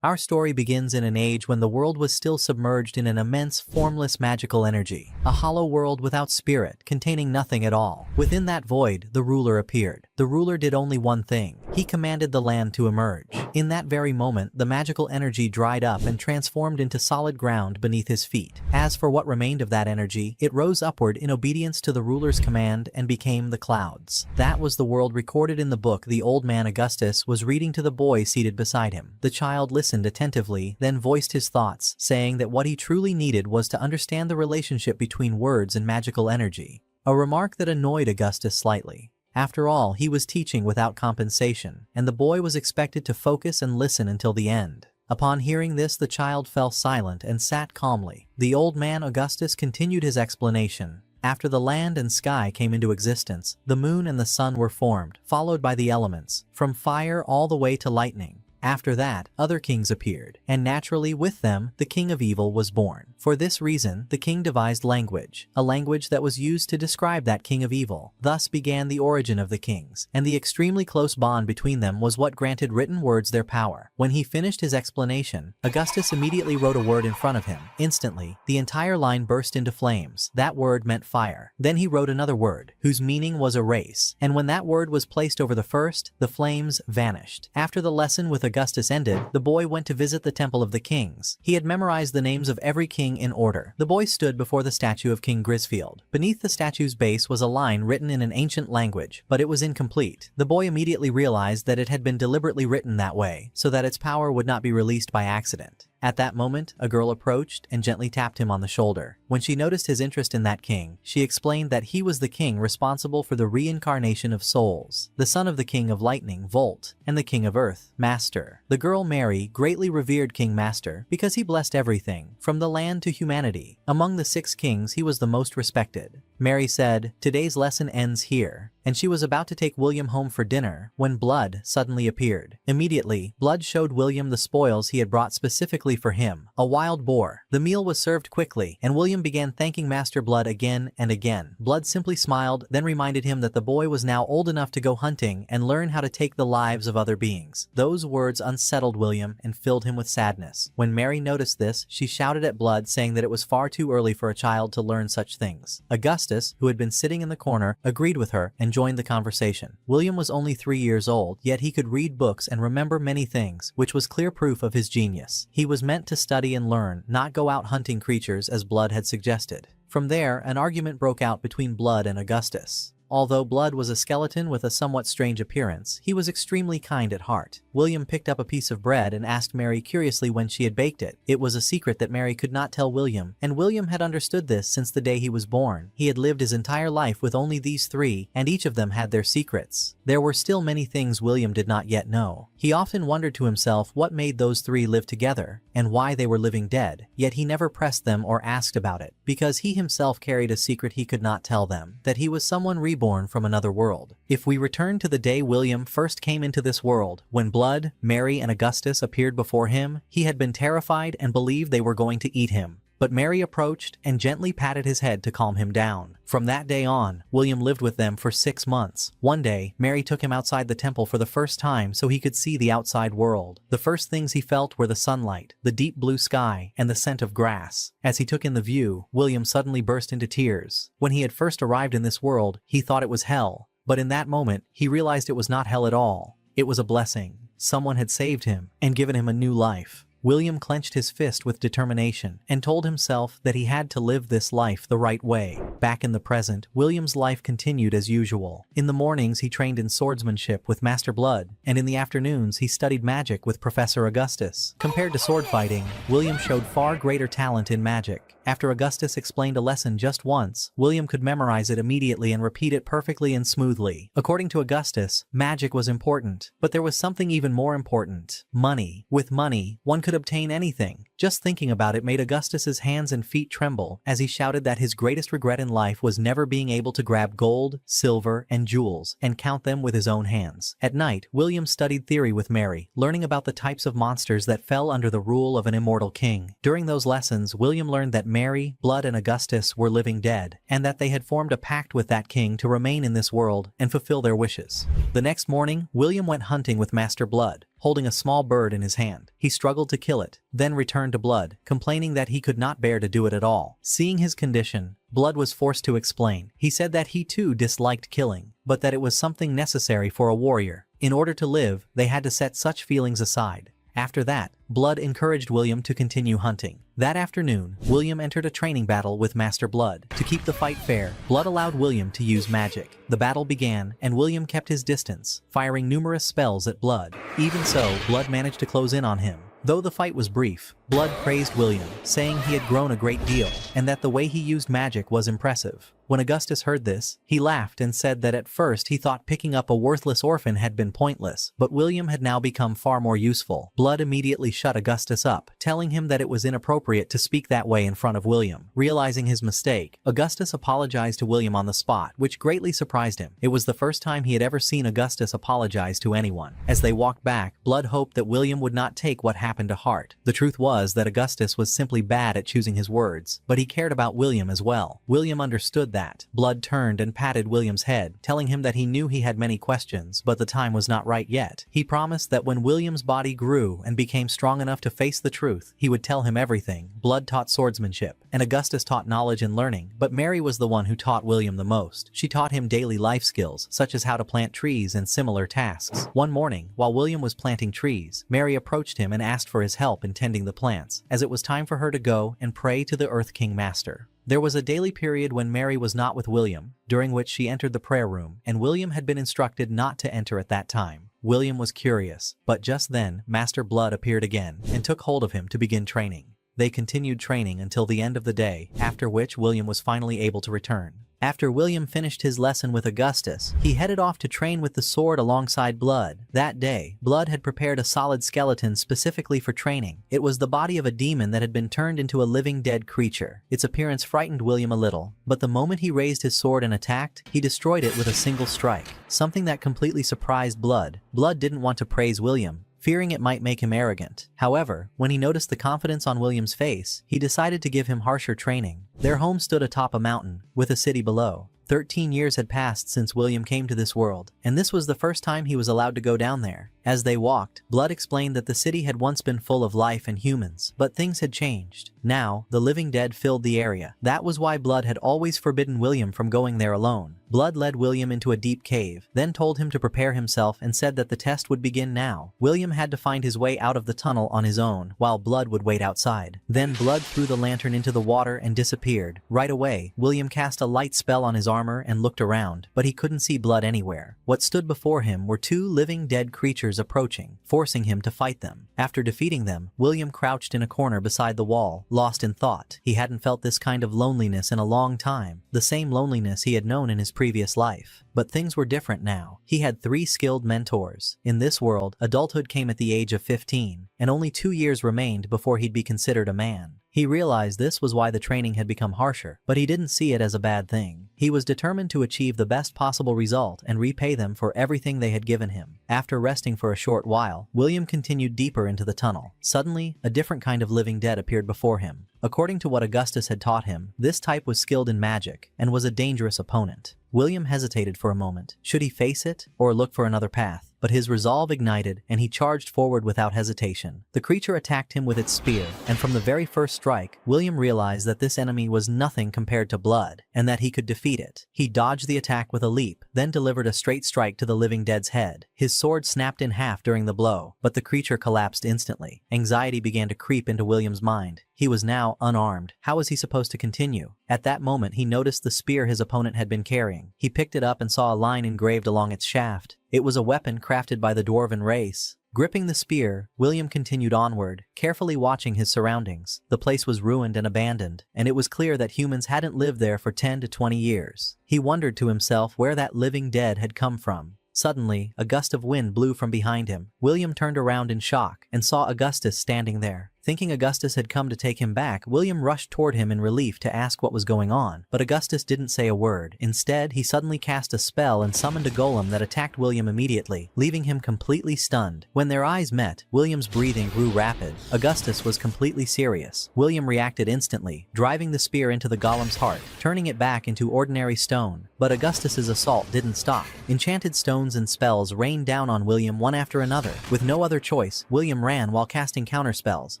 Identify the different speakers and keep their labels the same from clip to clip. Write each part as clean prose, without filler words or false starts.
Speaker 1: Our story begins in an age when the world was still submerged in an immense, formless magical energy. A hollow world without spirit, containing nothing at all. Within that void, the ruler appeared. The ruler did only one thing. He commanded the land to emerge. In that very moment, the magical energy dried up and transformed into solid ground beneath his feet. As for what remained of that energy, it rose upward in obedience to the ruler's command and became the clouds. That was the world recorded in the book the old man Augustus was reading to the boy seated beside him. The child listened attentively, then voiced his thoughts, saying that what he truly needed was to understand the relationship between words and magical energy. A remark that annoyed Augustus slightly. After all, he was teaching without compensation, and the boy was expected to focus and listen until the end. Upon hearing this, the child fell silent and sat calmly. The old man Augustus continued his explanation. After the land and sky came into existence, the moon and the sun were formed, followed by the elements, from fire all the way to lightning. After that, other kings appeared, and naturally with them, the king of evil was born. For this reason, the king devised language, a language that was used to describe that king of evil. Thus began the origin of the kings, and the extremely close bond between them was what granted written words their power. When he finished his explanation, Augustus immediately wrote a word in front of him. Instantly, the entire line burst into flames. That word meant fire. Then he wrote another word, whose meaning was erase, and when that word was placed over the first, the flames vanished. After the lesson with Augustus ended, the boy went to visit the temple of the kings. He had memorized the names of every king in order. The boy stood before the statue of King Grisfield. Beneath the statue's base was a line written in an ancient language, but it was incomplete. The boy immediately realized that it had been deliberately written that way, so that its power would not be released by accident. At that moment, a girl approached and gently tapped him on the shoulder. When she noticed his interest in that king, she explained that he was the king responsible for the reincarnation of souls, the son of the king of lightning, Volt, and the king of earth, Master. The girl Mary greatly revered King Master because he blessed everything, from the land to humanity. Among the 6 kings, he was the most respected. Mary said, "Today's lesson ends here," and she was about to take William home for dinner when Blood suddenly appeared. Immediately, Blood showed William the spoils he had brought specifically for him, a wild boar. The meal was served quickly, and William began thanking Master Blood again and again. Blood simply smiled, then reminded him that the boy was now old enough to go hunting and learn how to take the lives of other beings. Those words unsettled William and filled him with sadness. When Mary noticed this, she shouted at Blood, saying that it was far too early for a child to learn such things. Augustus, who had been sitting in the corner, agreed with her and joined the conversation. William was only 3 years old, yet he could read books and remember many things, which was clear proof of his genius. He was meant to study and learn, not go out hunting creatures as Blood had suggested. From there, an argument broke out between Blood and Augustus. Although Blood was a skeleton with a somewhat strange appearance, he was extremely kind at heart. William picked up a piece of bread and asked Mary curiously when she had baked it. It was a secret that Mary could not tell William, and William had understood this since the day he was born. He had lived his entire life with only these 3, and each of them had their secrets. There were still many things William did not yet know. He often wondered to himself what made those 3 live together, and why they were living dead, yet he never pressed them or asked about it, because he himself carried a secret he could not tell them, that he was someone reborn from another world. If we return to the day William first came into this world, when Blood, Mary, and Augustus appeared before him, he had been terrified and believed they were going to eat him. But Mary approached and gently patted his head to calm him down. From that day on, William lived with them for 6 months. One day, Mary took him outside the temple for the first time so he could see the outside world. The first things he felt were the sunlight, the deep blue sky, and the scent of grass. As he took in the view, William suddenly burst into tears. When he had first arrived in this world, he thought it was hell. But in that moment, he realized it was not hell at all. It was a blessing. Someone had saved him and given him a new life. William clenched his fist with determination and told himself that he had to live this life the right way. Back in the present, William's life continued as usual. In the mornings he trained in swordsmanship with Master Blood, and in the afternoons he studied magic with Professor Augustus. Compared to sword fighting, William showed far greater talent in magic. After Augustus explained a lesson just once, William could memorize it immediately and repeat it perfectly and smoothly. According to Augustus, magic was important, but there was something even more important: money. With money, one could obtain anything. Just thinking about it made Augustus's hands and feet tremble as he shouted that his greatest regret in life was never being able to grab gold, silver, and jewels and count them with his own hands. At night, William studied theory with Mary, learning about the types of monsters that fell under the rule of an immortal king. During those lessons, William learned that Mary, Blood, and Augustus were living dead, and that they had formed a pact with that king to remain in this world and fulfill their wishes. The next morning, William went hunting with Master Blood. holding a small bird in his hand. He struggled to kill it, then returned to Blood, complaining that he could not bear to do it at all. Seeing his condition, Blood was forced to explain. He said that he too disliked killing, but that it was something necessary for a warrior. In order to live, they had to set such feelings aside. After that, Blood encouraged William to continue hunting. That afternoon, William entered a training battle with Master Blood. To keep the fight fair, Blood allowed William to use magic. The battle began, and William kept his distance, firing numerous spells at Blood. Even so, Blood managed to close in on him. Though the fight was brief, Blood praised William, saying he had grown a great deal, and that the way he used magic was impressive. When Augustus heard this, he laughed and said that at first he thought picking up a worthless orphan had been pointless, but William had now become far more useful. Blood immediately shut Augustus up, telling him that it was inappropriate to speak that way in front of William. Realizing his mistake, Augustus apologized to William on the spot, which greatly surprised him. It was the first time he had ever seen Augustus apologize to anyone. As they walked back, Blood hoped that William would not take what happened to heart. The truth was that Augustus was simply bad at choosing his words, but he cared about William as well. William understood that. Blood turned and patted William's head, telling him that he knew he had many questions, but the time was not right yet. He promised that when William's body grew and became strong enough to face the truth, he would tell him everything. Blood taught swordsmanship, and Augustus taught knowledge and learning, but Mary was the one who taught William the most. She taught him daily life skills, such as how to plant trees and similar tasks. One morning, while William was planting trees, Mary approached him and asked for his help in tending the plants, as it was time for her to go and pray to the Earth King Master. There was a daily period when Mary was not with William, during which she entered the prayer room, and William had been instructed not to enter at that time. William was curious, but just then, Master Blood appeared again and took hold of him to begin training. They continued training until the end of the day, after which William was finally able to return. After William finished his lesson with Augustus, he headed off to train with the sword alongside Blood. That day, Blood had prepared a solid skeleton specifically for training. It was the body of a demon that had been turned into a living dead creature. Its appearance frightened William a little, but the moment he raised his sword and attacked, he destroyed it with a single strike, something that completely surprised Blood. Blood didn't want to praise William, fearing it might make him arrogant. However, when he noticed the confidence on William's face, he decided to give him harsher training. Their home stood atop a mountain, with a city below. 13 years had passed since William came to this world, and this was the first time he was allowed to go down there. As they walked, Blood explained that the city had once been full of life and humans, but things had changed. Now, the living dead filled the area. That was why Blood had always forbidden William from going there alone. Blood led William into a deep cave, then told him to prepare himself and said that the test would begin now. William had to find his way out of the tunnel on his own, while Blood would wait outside. Then Blood threw the lantern into the water and disappeared. Right away, William cast a light spell on his armor and looked around, but he couldn't see Blood anywhere. What stood before him were two living dead creatures approaching, forcing him to fight them. After defeating them, William crouched in a corner beside the wall, lost in thought. He hadn't felt this kind of loneliness in a long time, the same loneliness he had known in his previous life. But things were different now. He had 3 skilled mentors. In this world, adulthood came at the age of 15, and only 2 years remained before he'd be considered a man. He realized this was why the training had become harsher, but he didn't see it as a bad thing. He was determined to achieve the best possible result and repay them for everything they had given him. After resting for a short while, William continued deeper into the tunnel. Suddenly, a different kind of living dead appeared before him. According to what Augustus had taught him, this type was skilled in magic and was a dangerous opponent. William hesitated for a moment. Should he face it or look for another path? But his resolve ignited, and he charged forward without hesitation. The creature attacked him with its spear, and from the very first strike, William realized that this enemy was nothing compared to Blood, and that he could defeat it. He dodged the attack with a leap, then delivered a straight strike to the living dead's head. His sword snapped in half during the blow, but the creature collapsed instantly. Anxiety began to creep into William's mind. He was now unarmed. How was he supposed to continue? At that moment, he noticed the spear his opponent had been carrying. He picked it up and saw a line engraved along its shaft. It was a weapon crafted by the dwarven race. Gripping the spear, William continued onward, carefully watching his surroundings. The place was ruined and abandoned, and it was clear that humans hadn't lived there for 10 to 20 years. He wondered to himself where that living dead had come from. Suddenly, a gust of wind blew from behind him. William turned around in shock and saw Augustus standing there. Thinking Augustus had come to take him back, William rushed toward him in relief to ask what was going on, but Augustus didn't say a word. Instead, he suddenly cast a spell and summoned a golem that attacked William immediately, leaving him completely stunned. When their eyes met, William's breathing grew rapid. Augustus was completely serious. William reacted instantly, driving the spear into the golem's heart, turning it back into ordinary stone. But Augustus's assault didn't stop. Enchanted stones and spells rained down on William one after another. With no other choice, William ran while casting counterspells,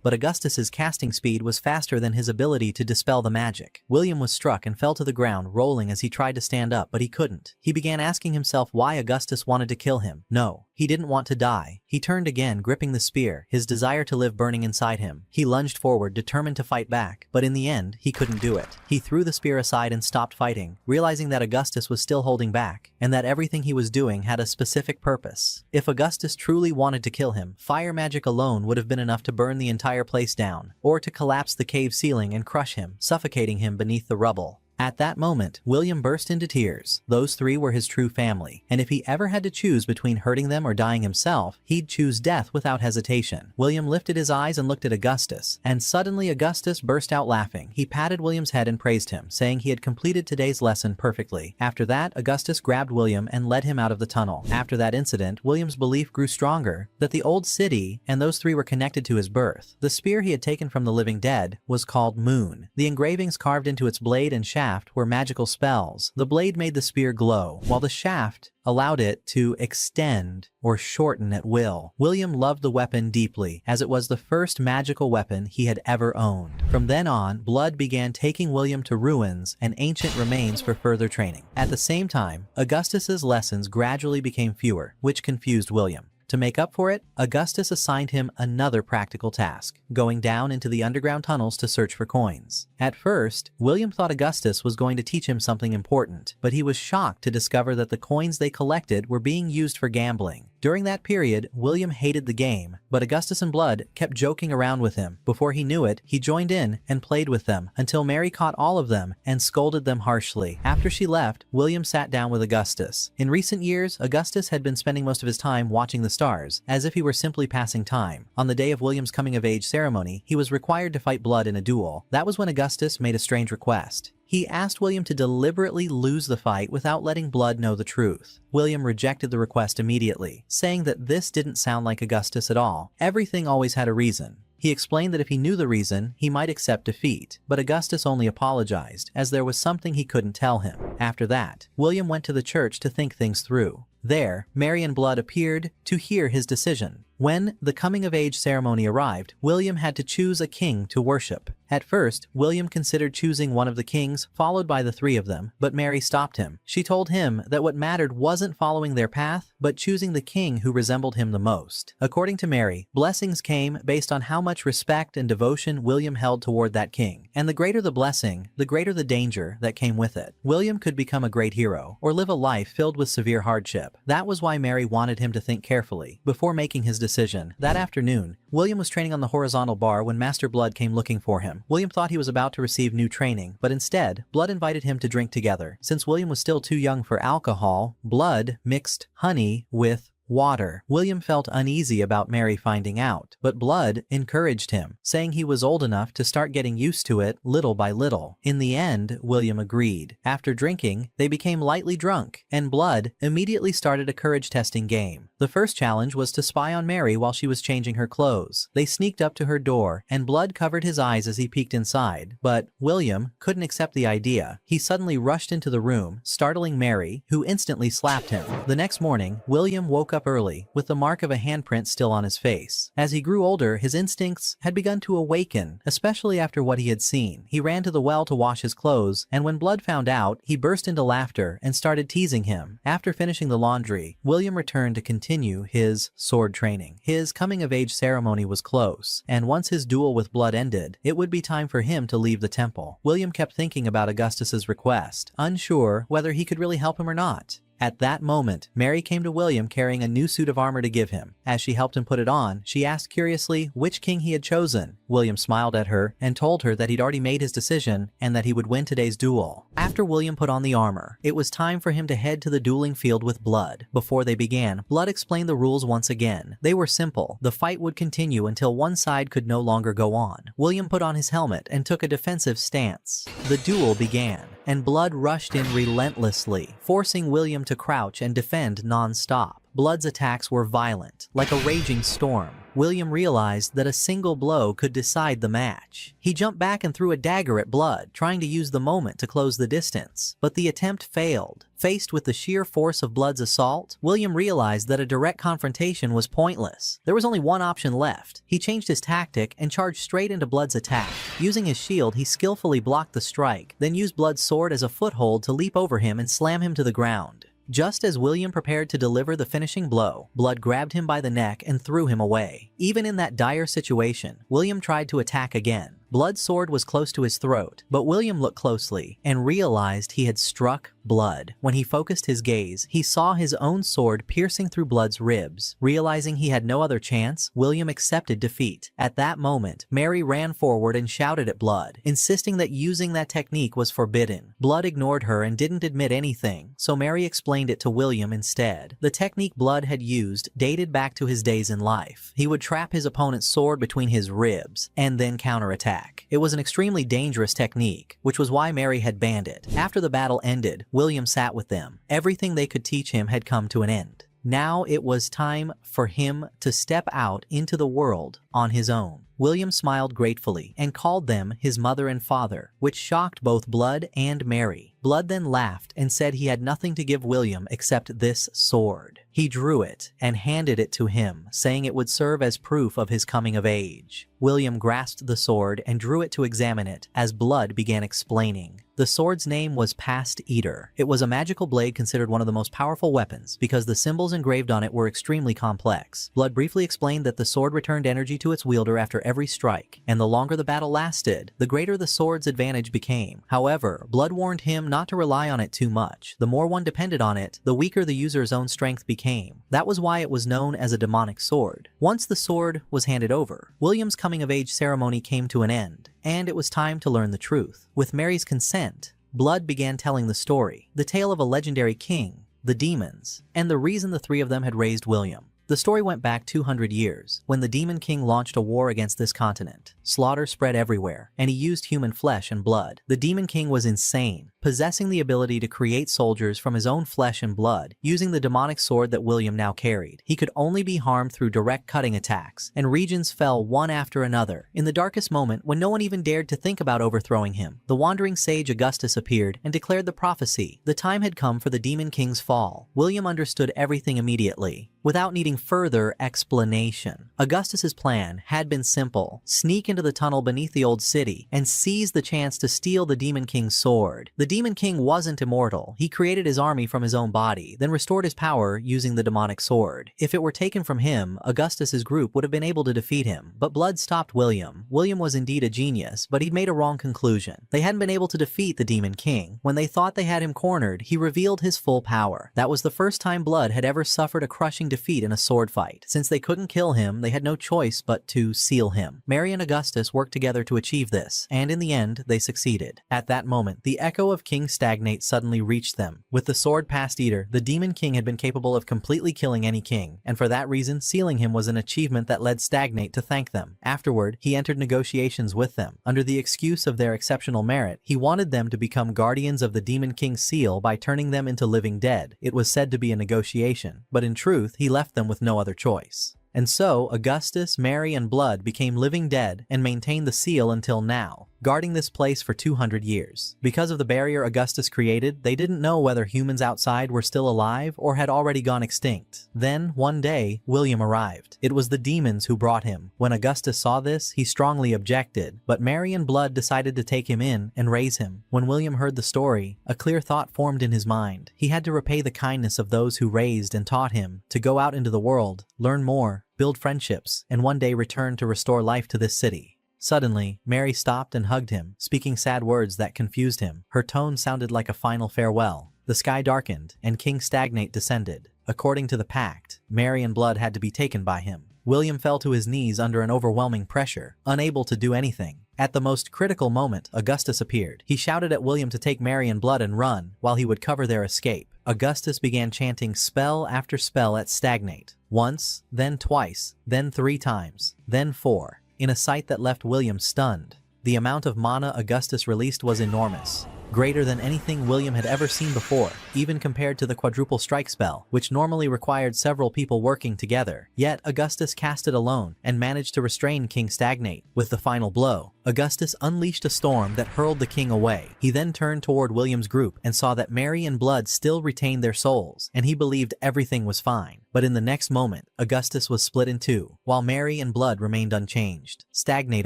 Speaker 1: but Augustus's casting speed was faster than his ability to dispel the magic. William was struck and fell to the ground, rolling as he tried to stand up, but he couldn't. He began asking himself why Augustus wanted to kill him. No, he didn't want to die. He turned again, gripping the spear, his desire to live burning inside him. He lunged forward, determined to fight back, but in the end, he couldn't do it. He threw the spear aside and stopped fighting, realizing that Augustus was still holding back, and that everything he was doing had a specific purpose. If Augustus truly wanted to kill him, fire magic alone would have been enough to burn the entire place down, or to collapse the cave ceiling and crush him, suffocating him beneath the rubble. At that moment, William burst into tears. Those three were his true family, and if he ever had to choose between hurting them or dying himself, he'd choose death without hesitation. William lifted his eyes and looked at Augustus, and suddenly Augustus burst out laughing. He patted William's head and praised him, saying he had completed today's lesson perfectly. After that, Augustus grabbed William and led him out of the tunnel. After that incident, William's belief grew stronger that the old city and those three were connected to his birth. The spear he had taken from the living dead was called Moon. The engravings carved into its blade and shaft were magical spells. The blade made the spear glow, while the shaft allowed it to extend or shorten at will. William loved the weapon deeply, as it was the first magical weapon he had ever owned. From then on, Blood began taking William to ruins and ancient remains for further training. At the same time, Augustus's lessons gradually became fewer, which confused William. To make up for it, Augustus assigned him another practical task, going down into the underground tunnels to search for coins. At first, William thought Augustus was going to teach him something important, but he was shocked to discover that the coins they collected were being used for gambling. During that period, William hated the game, but Augustus and Blood kept joking around with him. Before he knew it, he joined in and played with them until Mary caught all of them and scolded them harshly. After she left, William sat down with Augustus. In recent years, Augustus had been spending most of his time watching the stars, as if he were simply passing time. On the day of William's coming-of-age ceremony, he was required to fight Blood in a duel. That was when Augustus made a strange request. He asked William to deliberately lose the fight without letting Blood know the truth. William rejected the request immediately, saying that this didn't sound like Augustus at all. Everything always had a reason. He explained that if he knew the reason, he might accept defeat, but Augustus only apologized, as there was something he couldn't tell him. After that, William went to the church to think things through. There, Mary and Blood appeared to hear his decision. When the coming-of-age ceremony arrived, William had to choose a king to worship. At first, William considered choosing one of the kings, followed by the three of them, but Mary stopped him. She told him that what mattered wasn't following their path, but choosing the king who resembled him the most. According to Mary, blessings came based on how much respect and devotion William held toward that king, and the greater the blessing, the greater the danger that came with it. William could become a great hero, or live a life filled with severe hardship. That was why Mary wanted him to think carefully before making his decision. That afternoon, William was training on the horizontal bar when Master Blood came looking for him. William thought he was about to receive new training, but instead, Blood invited him to drink together. Since William was still too young for alcohol, Blood mixed honey with water. William felt uneasy about Mary finding out, but Blood encouraged him, saying he was old enough to start getting used to it little by little. In the end, William agreed. After drinking, they became lightly drunk, and Blood immediately started a courage-testing game. The first challenge was to spy on Mary while she was changing her clothes. They sneaked up to her door, and Blood covered his eyes as he peeked inside, but William couldn't accept the idea. He suddenly rushed into the room, startling Mary, who instantly slapped him. The next morning, William woke up early, with the mark of a handprint still on his face. As he grew older, his instincts had begun to awaken, especially after what he had seen. He ran to the well to wash his clothes, and when Blood found out, he burst into laughter and started teasing him. After finishing the laundry, William returned to continue his sword training. His coming-of-age ceremony was close, and once his duel with Blood ended, it would be time for him to leave the temple. William kept thinking about Augustus's request, unsure whether he could really help him or not. At that moment, Mary came to William carrying a new suit of armor to give him. As she helped him put it on, she asked curiously which king he had chosen. William smiled at her and told her that he'd already made his decision and that he would win today's duel. After William put on the armor, it was time for him to head to the dueling field with Blood. Before they began, Blood explained the rules once again. They were simple. The fight would continue until one side could no longer go on. William put on his helmet and took a defensive stance. The duel began, and Blood rushed in relentlessly, forcing William to crouch and defend non-stop. Blood's attacks were violent, like a raging storm. William realized that a single blow could decide the match. He jumped back and threw a dagger at Blood, trying to use the moment to close the distance. But the attempt failed. Faced with the sheer force of Blood's assault, William realized that a direct confrontation was pointless. There was only one option left. He changed his tactic and charged straight into Blood's attack. Using his shield, he skillfully blocked the strike, then used Blood's sword as a foothold to leap over him and slam him to the ground. Just as William prepared to deliver the finishing blow, Blood grabbed him by the neck and threw him away. Even in that dire situation, William tried to attack again. Blood's sword was close to his throat, but William looked closely and realized he had struck Blood. When he focused his gaze, he saw his own sword piercing through Blood's ribs. Realizing he had no other chance, William accepted defeat. At that moment, Mary ran forward and shouted at Blood, insisting that using that technique was forbidden. Blood ignored her and didn't admit anything, so Mary explained it to William instead. The technique Blood had used dated back to his days in life. He would trap his opponent's sword between his ribs and then counterattack. It was an extremely dangerous technique, which was why Mary had banned it. After the battle ended, William sat with them. Everything they could teach him had come to an end. Now it was time for him to step out into the world on his own. William smiled gratefully and called them his mother and father, which shocked both Blood and Mary. Blood then laughed and said he had nothing to give William except this sword. He drew it and handed it to him, saying it would serve as proof of his coming of age. William grasped the sword and drew it to examine it as Blood began explaining. The sword's name was Past Eater. It was a magical blade considered one of the most powerful weapons because the symbols engraved on it were extremely complex. Blood briefly explained that the sword returned energy to its wielder after every strike, and the longer the battle lasted, the greater the sword's advantage became. However, Blood warned him not to rely on it too much. The more one depended on it, the weaker the user's own strength became. That was why it was known as a demonic sword. Once the sword was handed over, William's coming-of-age ceremony came to an end, and it was time to learn the truth. With Mary's consent, Blood began telling the story, the tale of a legendary king, the demons, and the reason the three of them had raised William. The story went back 200 years, when the Demon King launched a war against this continent. Slaughter spread everywhere, and he used human flesh and blood. The Demon King was insane, possessing the ability to create soldiers from his own flesh and blood, using the demonic sword that William now carried. He could only be harmed through direct cutting attacks, and regions fell one after another. In the darkest moment, when no one even dared to think about overthrowing him, the wandering sage Augustus appeared and declared the prophecy. The time had come for the Demon King's fall. William understood everything immediately, without needing further explanation. Augustus's plan had been simple: sneak into the tunnel beneath the old city and seize the chance to steal the Demon King's sword. The Demon King wasn't immortal. He created his army from his own body, then restored his power using the demonic sword. If it were taken from him, Augustus's group would have been able to defeat him, but Blood stopped William. William was indeed a genius, but he'd made a wrong conclusion. They hadn't been able to defeat the Demon King. When they thought they had him cornered, he revealed his full power. That was the first time Blood had ever suffered a crushing defeat in a sword fight. Since they couldn't kill him, they had no choice but to seal him. Mary and Augustus worked together to achieve this, and in the end, they succeeded. At that moment, the echo of King Stagnate suddenly reached them. With the sword Past Eater, the Demon King had been capable of completely killing any king, and for that reason, sealing him was an achievement that led Stagnate to thank them. Afterward, he entered negotiations with them. Under the excuse of their exceptional merit, he wanted them to become guardians of the Demon King's seal by turning them into living dead. It was said to be a negotiation, but in truth, he left them with no other choice. And so, Augustus, Mary, and Blood became living dead and maintained the seal until now, guarding this place for 200 years. Because of the barrier Augustus created, they didn't know whether humans outside were still alive or had already gone extinct. Then, one day, William arrived. It was the demons who brought him. When Augustus saw this, he strongly objected, but Mary and Blood decided to take him in and raise him. When William heard the story, a clear thought formed in his mind. He had to repay the kindness of those who raised and taught him, to go out into the world, learn more, build friendships, and one day return to restore life to this city. Suddenly, Mary stopped and hugged him, speaking sad words that confused him. Her tone sounded like a final farewell. The sky darkened, and King Stagnate descended. According to the pact, Mary and Blood had to be taken by him. William fell to his knees under an overwhelming pressure, unable to do anything. At the most critical moment, Augustus appeared. He shouted at William to take Mary and Blood and run, while he would cover their escape. Augustus began chanting spell after spell at Stagnate. Once, then twice, then 3 times, then 4. In a sight that left William stunned. The amount of mana Augustus released was enormous. greater than anything William had ever seen before, even compared to the quadruple strike spell, which normally required several people working together. Yet Augustus cast it alone and managed to restrain King Stagnate. With the final blow, Augustus unleashed a storm that hurled the king away. He then turned toward William's group and saw that Mary and Blood still retained their souls, and he believed everything was fine. But in the next moment, Augustus was split in two, while Mary and Blood remained unchanged. Stagnate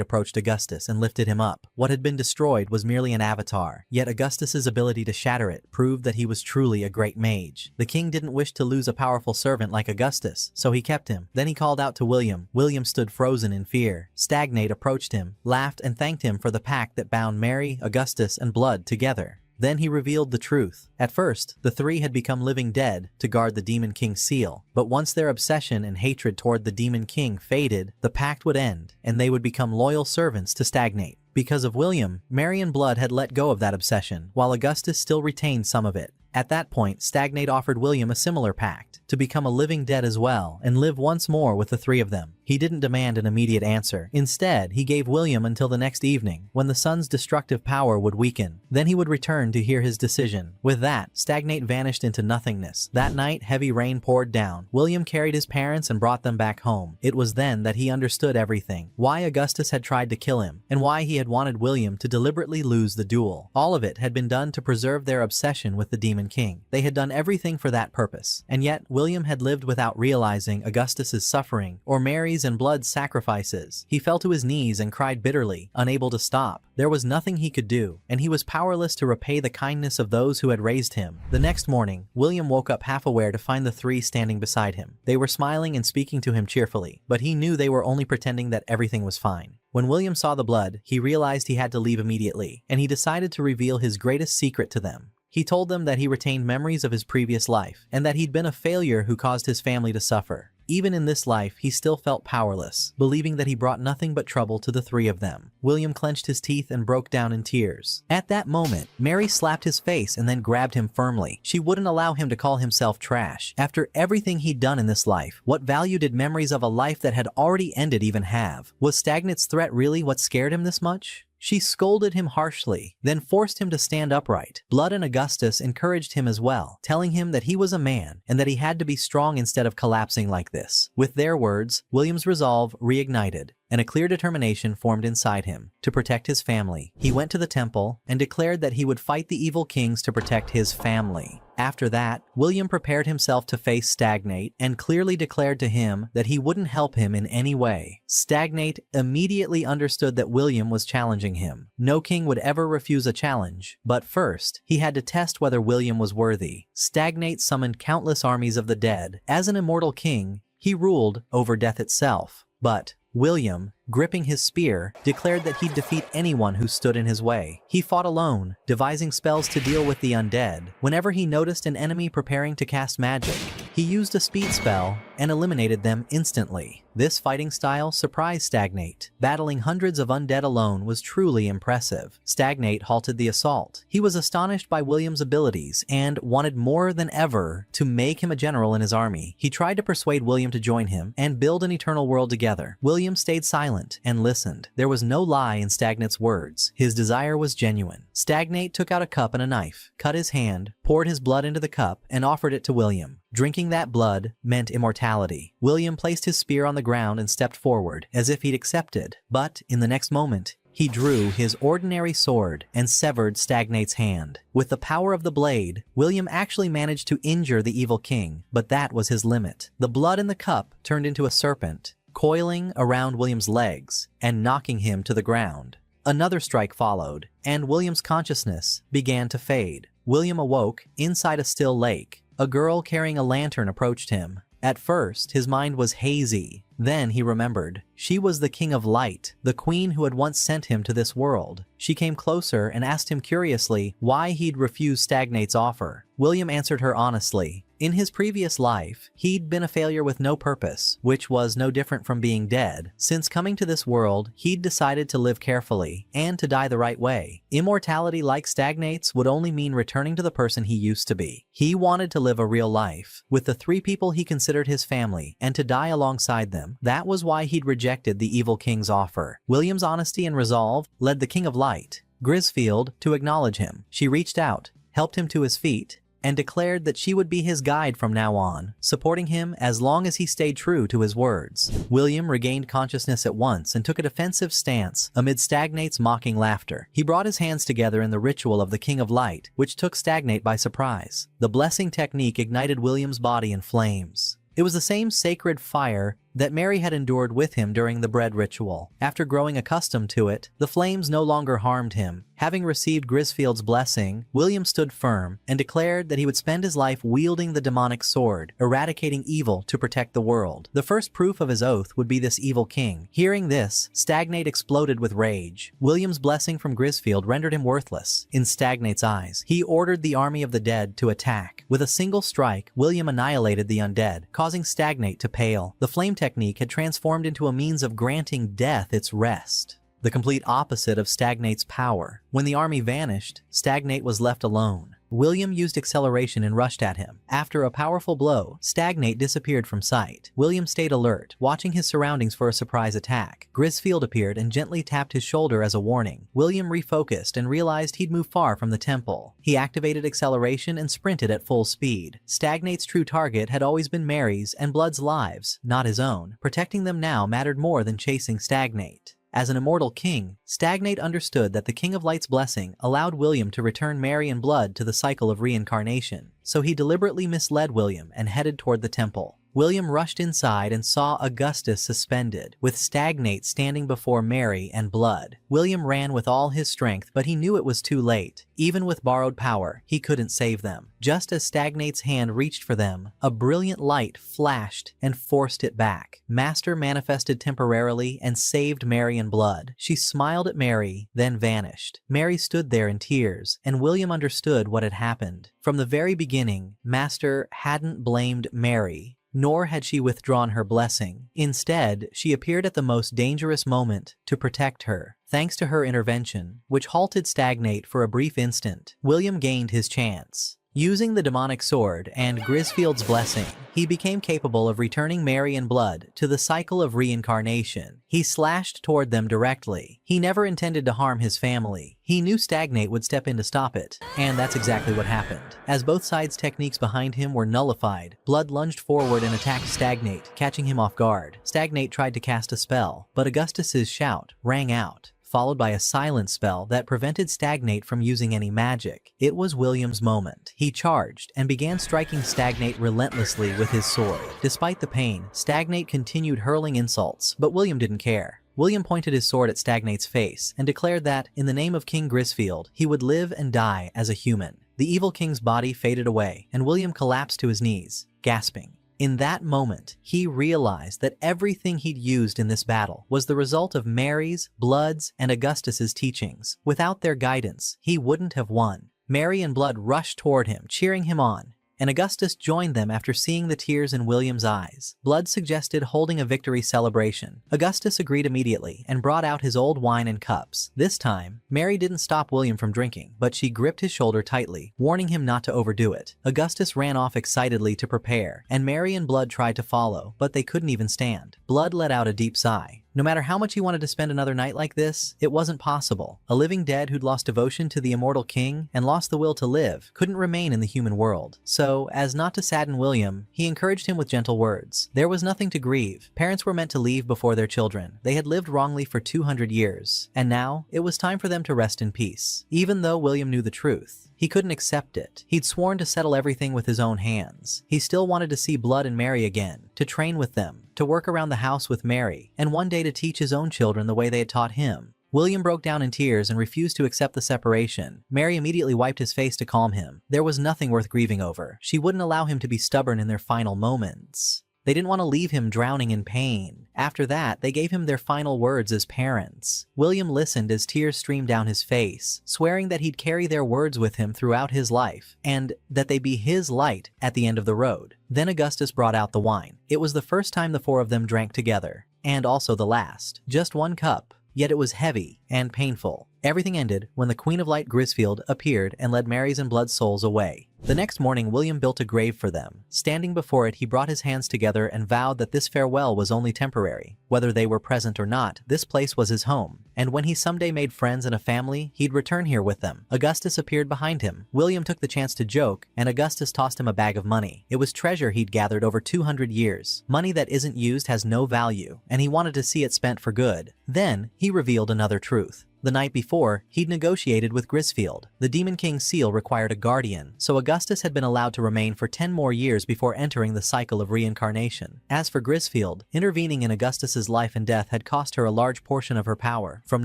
Speaker 1: approached Augustus and lifted him up. What had been destroyed was merely an avatar, yet Augustus's ability to shatter it proved that he was truly a great mage. The king didn't wish to lose a powerful servant like Augustus, so he kept him. Then he called out to William. William stood frozen in fear. Stagnate approached him, laughed, and thanked him for the pact that bound Mary, Augustus, and Blood together. Then he revealed the truth. At first, the three had become living dead to guard the Demon King's seal, but once their obsession and hatred toward the Demon King faded, the pact would end, and they would become loyal servants to Stagnate. Because of William, Mary and Blood had let go of that obsession, while Augustus still retained some of it. At that point, Stagnate offered William a similar pact, to become a living dead as well and live once more with the three of them. He didn't demand an immediate answer. Instead, he gave William until the next evening, when the sun's destructive power would weaken. Then he would return to hear his decision. With that, Stagnate vanished into nothingness. That night, heavy rain poured down. William carried his parents and brought them back home. It was then that he understood everything. Why Augustus had tried to kill him, and why he had wanted William to deliberately lose the duel. All of it had been done to preserve their obsession with the Demon King. They had done everything for that purpose. And yet, William had lived without realizing Augustus's suffering or Mary's and Blood's sacrifices. He fell to his knees and cried bitterly, unable to stop. There was nothing he could do, and he was powerless to repay the kindness of those who had raised him. The next morning, William woke up half aware to find the three standing beside him. They were smiling and speaking to him cheerfully, but he knew they were only pretending that everything was fine. When William saw the blood, he realized he had to leave immediately, and he decided to reveal his greatest secret to them. He told them that he retained memories of his previous life, and that he'd been a failure who caused his family to suffer. Even in this life, he still felt powerless, believing that he brought nothing but trouble to the three of them. William clenched his teeth and broke down in tears. At that moment, Mary slapped his face and then grabbed him firmly. She wouldn't allow him to call himself trash. After everything he'd done in this life, what value did memories of a life that had already ended even have? Was Stagnate's threat really what scared him this much? She scolded him harshly, then forced him to stand upright. Blood and Augustus encouraged him as well, telling him that he was a man and that he had to be strong instead of collapsing like this. With their words, William's resolve reignited, and a clear determination formed inside him to protect his family. He went to the temple and declared that he would fight the evil kings to protect his family. After that, William prepared himself to face Stagnate and clearly declared to him that he wouldn't help him in any way. Stagnate immediately understood that William was challenging him. No king would ever refuse a challenge, but first, he had to test whether William was worthy. Stagnate summoned countless armies of the dead. As an immortal king, he ruled over death itself. But William, gripping his spear, declared that he'd defeat anyone who stood in his way. He fought alone, devising spells to deal with the undead. Whenever he noticed an enemy preparing to cast magic, he used a speed spell and eliminated them instantly. This fighting style surprised Stagnate. Battling hundreds of undead alone was truly impressive. Stagnate halted the assault. He was astonished by William's abilities and wanted more than ever to make him a general in his army. He tried to persuade William to join him and build an eternal world together. William stayed silent and listened. There was no lie in Stagnate's words. His desire was genuine. Stagnate took out a cup and a knife, cut his hand, poured his blood into the cup, and offered it to William. Drinking that blood meant immortality. William placed his spear on the ground and stepped forward, as if he'd accepted. But in the next moment, he drew his ordinary sword and severed Stagnate's hand. With the power of the blade, William actually managed to injure the evil king, but that was his limit. The blood in the cup turned into a serpent, coiling around William's legs and knocking him to the ground. Another strike followed, and William's consciousness began to fade. William awoke inside a still lake. A girl carrying a lantern approached him. At first, his mind was hazy. Then he remembered. She was the King of Light, the queen who had once sent him to this world. She came closer and asked him curiously why he'd refused Stagnate's offer. William answered her honestly. In his previous life, he'd been a failure with no purpose, which was no different from being dead. Since coming to this world, he'd decided to live carefully and to die the right way. Immortality like Stagnate's would only mean returning to the person he used to be. He wanted to live a real life, with the three people he considered his family, and to die alongside them. That was why he'd rejected the evil king's offer. William's honesty and resolve led the King of Light Grisfield, to acknowledge him. She reached out, helped him to his feet, and declared that she would be his guide from now on, supporting him as long as he stayed true to his words. William regained consciousness at once and took a defensive stance amid Stagnate's mocking laughter. He brought his hands together in the ritual of the King of Light, which took Stagnate by surprise. The blessing technique ignited William's body in flames. It was the same sacred fire that Mary had endured with him during the bread ritual. After growing accustomed to it, the flames no longer harmed him. Having received Grisfield's blessing, William stood firm and declared that he would spend his life wielding the demonic sword, eradicating evil to protect the world. The first proof of his oath would be this evil king. Hearing this, Stagnate exploded with rage. William's blessing from Grisfield rendered him worthless in Stagnate's eyes. He ordered the army of the dead to attack. With a single strike, William annihilated the undead, causing Stagnate to pale. The flame technique had transformed into a means of granting death its rest, the complete opposite of Stagnate's power. When the army vanished, Stagnate was left alone. William used acceleration and rushed at him. After a powerful blow, Stagnate disappeared from sight. William stayed alert, watching his surroundings for a surprise attack. Grisfield appeared and gently tapped his shoulder as a warning. William refocused and realized he'd moved far from the temple. He activated acceleration and sprinted at full speed. Stagnate's true target had always been Mary's and Blood's lives, not his own. Protecting them now mattered more than chasing Stagnate. As an immortal king, Stagnate understood that the King of Light's blessing allowed William to return Mary and Blood to the cycle of reincarnation, so he deliberately misled William and headed toward the temple. William rushed inside and saw Augustus suspended, with Stagnate standing before Mary and Blood. William ran with all his strength, but he knew it was too late. Even with borrowed power, he couldn't save them. Just as Stagnate's hand reached for them, a brilliant light flashed and forced it back. Master manifested temporarily and saved Mary and Blood. She smiled at Mary, then vanished. Mary stood there in tears, and William understood what had happened. From the very beginning, Master hadn't blamed Mary, nor had she withdrawn her blessing. Instead, she appeared at the most dangerous moment to protect her. Thanks to her intervention, which halted Stagnate for a brief instant, William gained his chance. Using the demonic sword and Grisfield's blessing, he became capable of returning Mary and Blood to the cycle of reincarnation. He slashed toward them directly. He never intended to harm his family. He knew Stagnate would step in to stop it, and that's exactly what happened. As both sides' techniques behind him were nullified, Blood lunged forward and attacked Stagnate, catching him off guard. Stagnate tried to cast a spell, but Augustus's shout rang out, followed by a silent spell that prevented Stagnate from using any magic. It was William's moment. He charged and began striking Stagnate relentlessly with his sword. Despite the pain, Stagnate continued hurling insults, but William didn't care. William pointed his sword at Stagnate's face and declared that, in the name of King Grisfield, he would live and die as a human. The evil king's body faded away, and William collapsed to his knees, gasping. In that moment, he realized that everything he'd used in this battle was the result of Mary's, Blood's, and Augustus's teachings. Without their guidance, he wouldn't have won. Mary and Blood rushed toward him, cheering him on, and Augustus joined them after seeing the tears in William's eyes. Blood suggested holding a victory celebration. Augustus agreed immediately and brought out his old wine and cups. This time, Mary didn't stop William from drinking, but she gripped his shoulder tightly, warning him not to overdo it. Augustus ran off excitedly to prepare, and Mary and Blood tried to follow, but they couldn't even stand. Blood let out a deep sigh. No matter how much he wanted to spend another night like this, it wasn't possible. A living dead who'd lost devotion to the immortal king and lost the will to live couldn't remain in the human world. So, as not to sadden William, he encouraged him with gentle words. There was nothing to grieve. Parents were meant to leave before their children. They had lived wrongly for 200 years, and now it was time for them to rest in peace. Even though William knew the truth, he couldn't accept it. He'd sworn to settle everything with his own hands. He still wanted to see Blood and Mary again, to train with them, to work around the house with Mary, and one day to teach his own children the way they had taught him. William broke down in tears and refused to accept the separation. Mary immediately wiped his face to calm him. There was nothing worth grieving over. She wouldn't allow him to be stubborn in their final moments. They didn't want to leave him drowning in pain. After that, they gave him their final words as parents. William listened as tears streamed down his face, swearing that he'd carry their words with him throughout his life, and that they'd be his light at the end of the road. Then Augustus brought out the wine. It was the first time the four of them drank together, and also the last. Just one cup, yet it was heavy and painful. Everything ended when the Queen of Light Grisfield appeared and led Mary's and Blood's souls away. The next morning, William built a grave for them. Standing before it, he brought his hands together and vowed that this farewell was only temporary. Whether they were present or not, this place was his home, and when he someday made friends and a family, he'd return here with them. Augustus appeared behind him. William took the chance to joke, and Augustus tossed him a bag of money. It was treasure he'd gathered over 200 years. Money that isn't used has no value, and he wanted to see it spent for good. Then, he revealed another truth. The night before, he'd negotiated with Grisfield. The Demon King's seal required a guardian, so Augustus had been allowed to remain for 10 more years before entering the cycle of reincarnation. As for Grisfield, intervening in Augustus's life and death had cost her a large portion of her power. From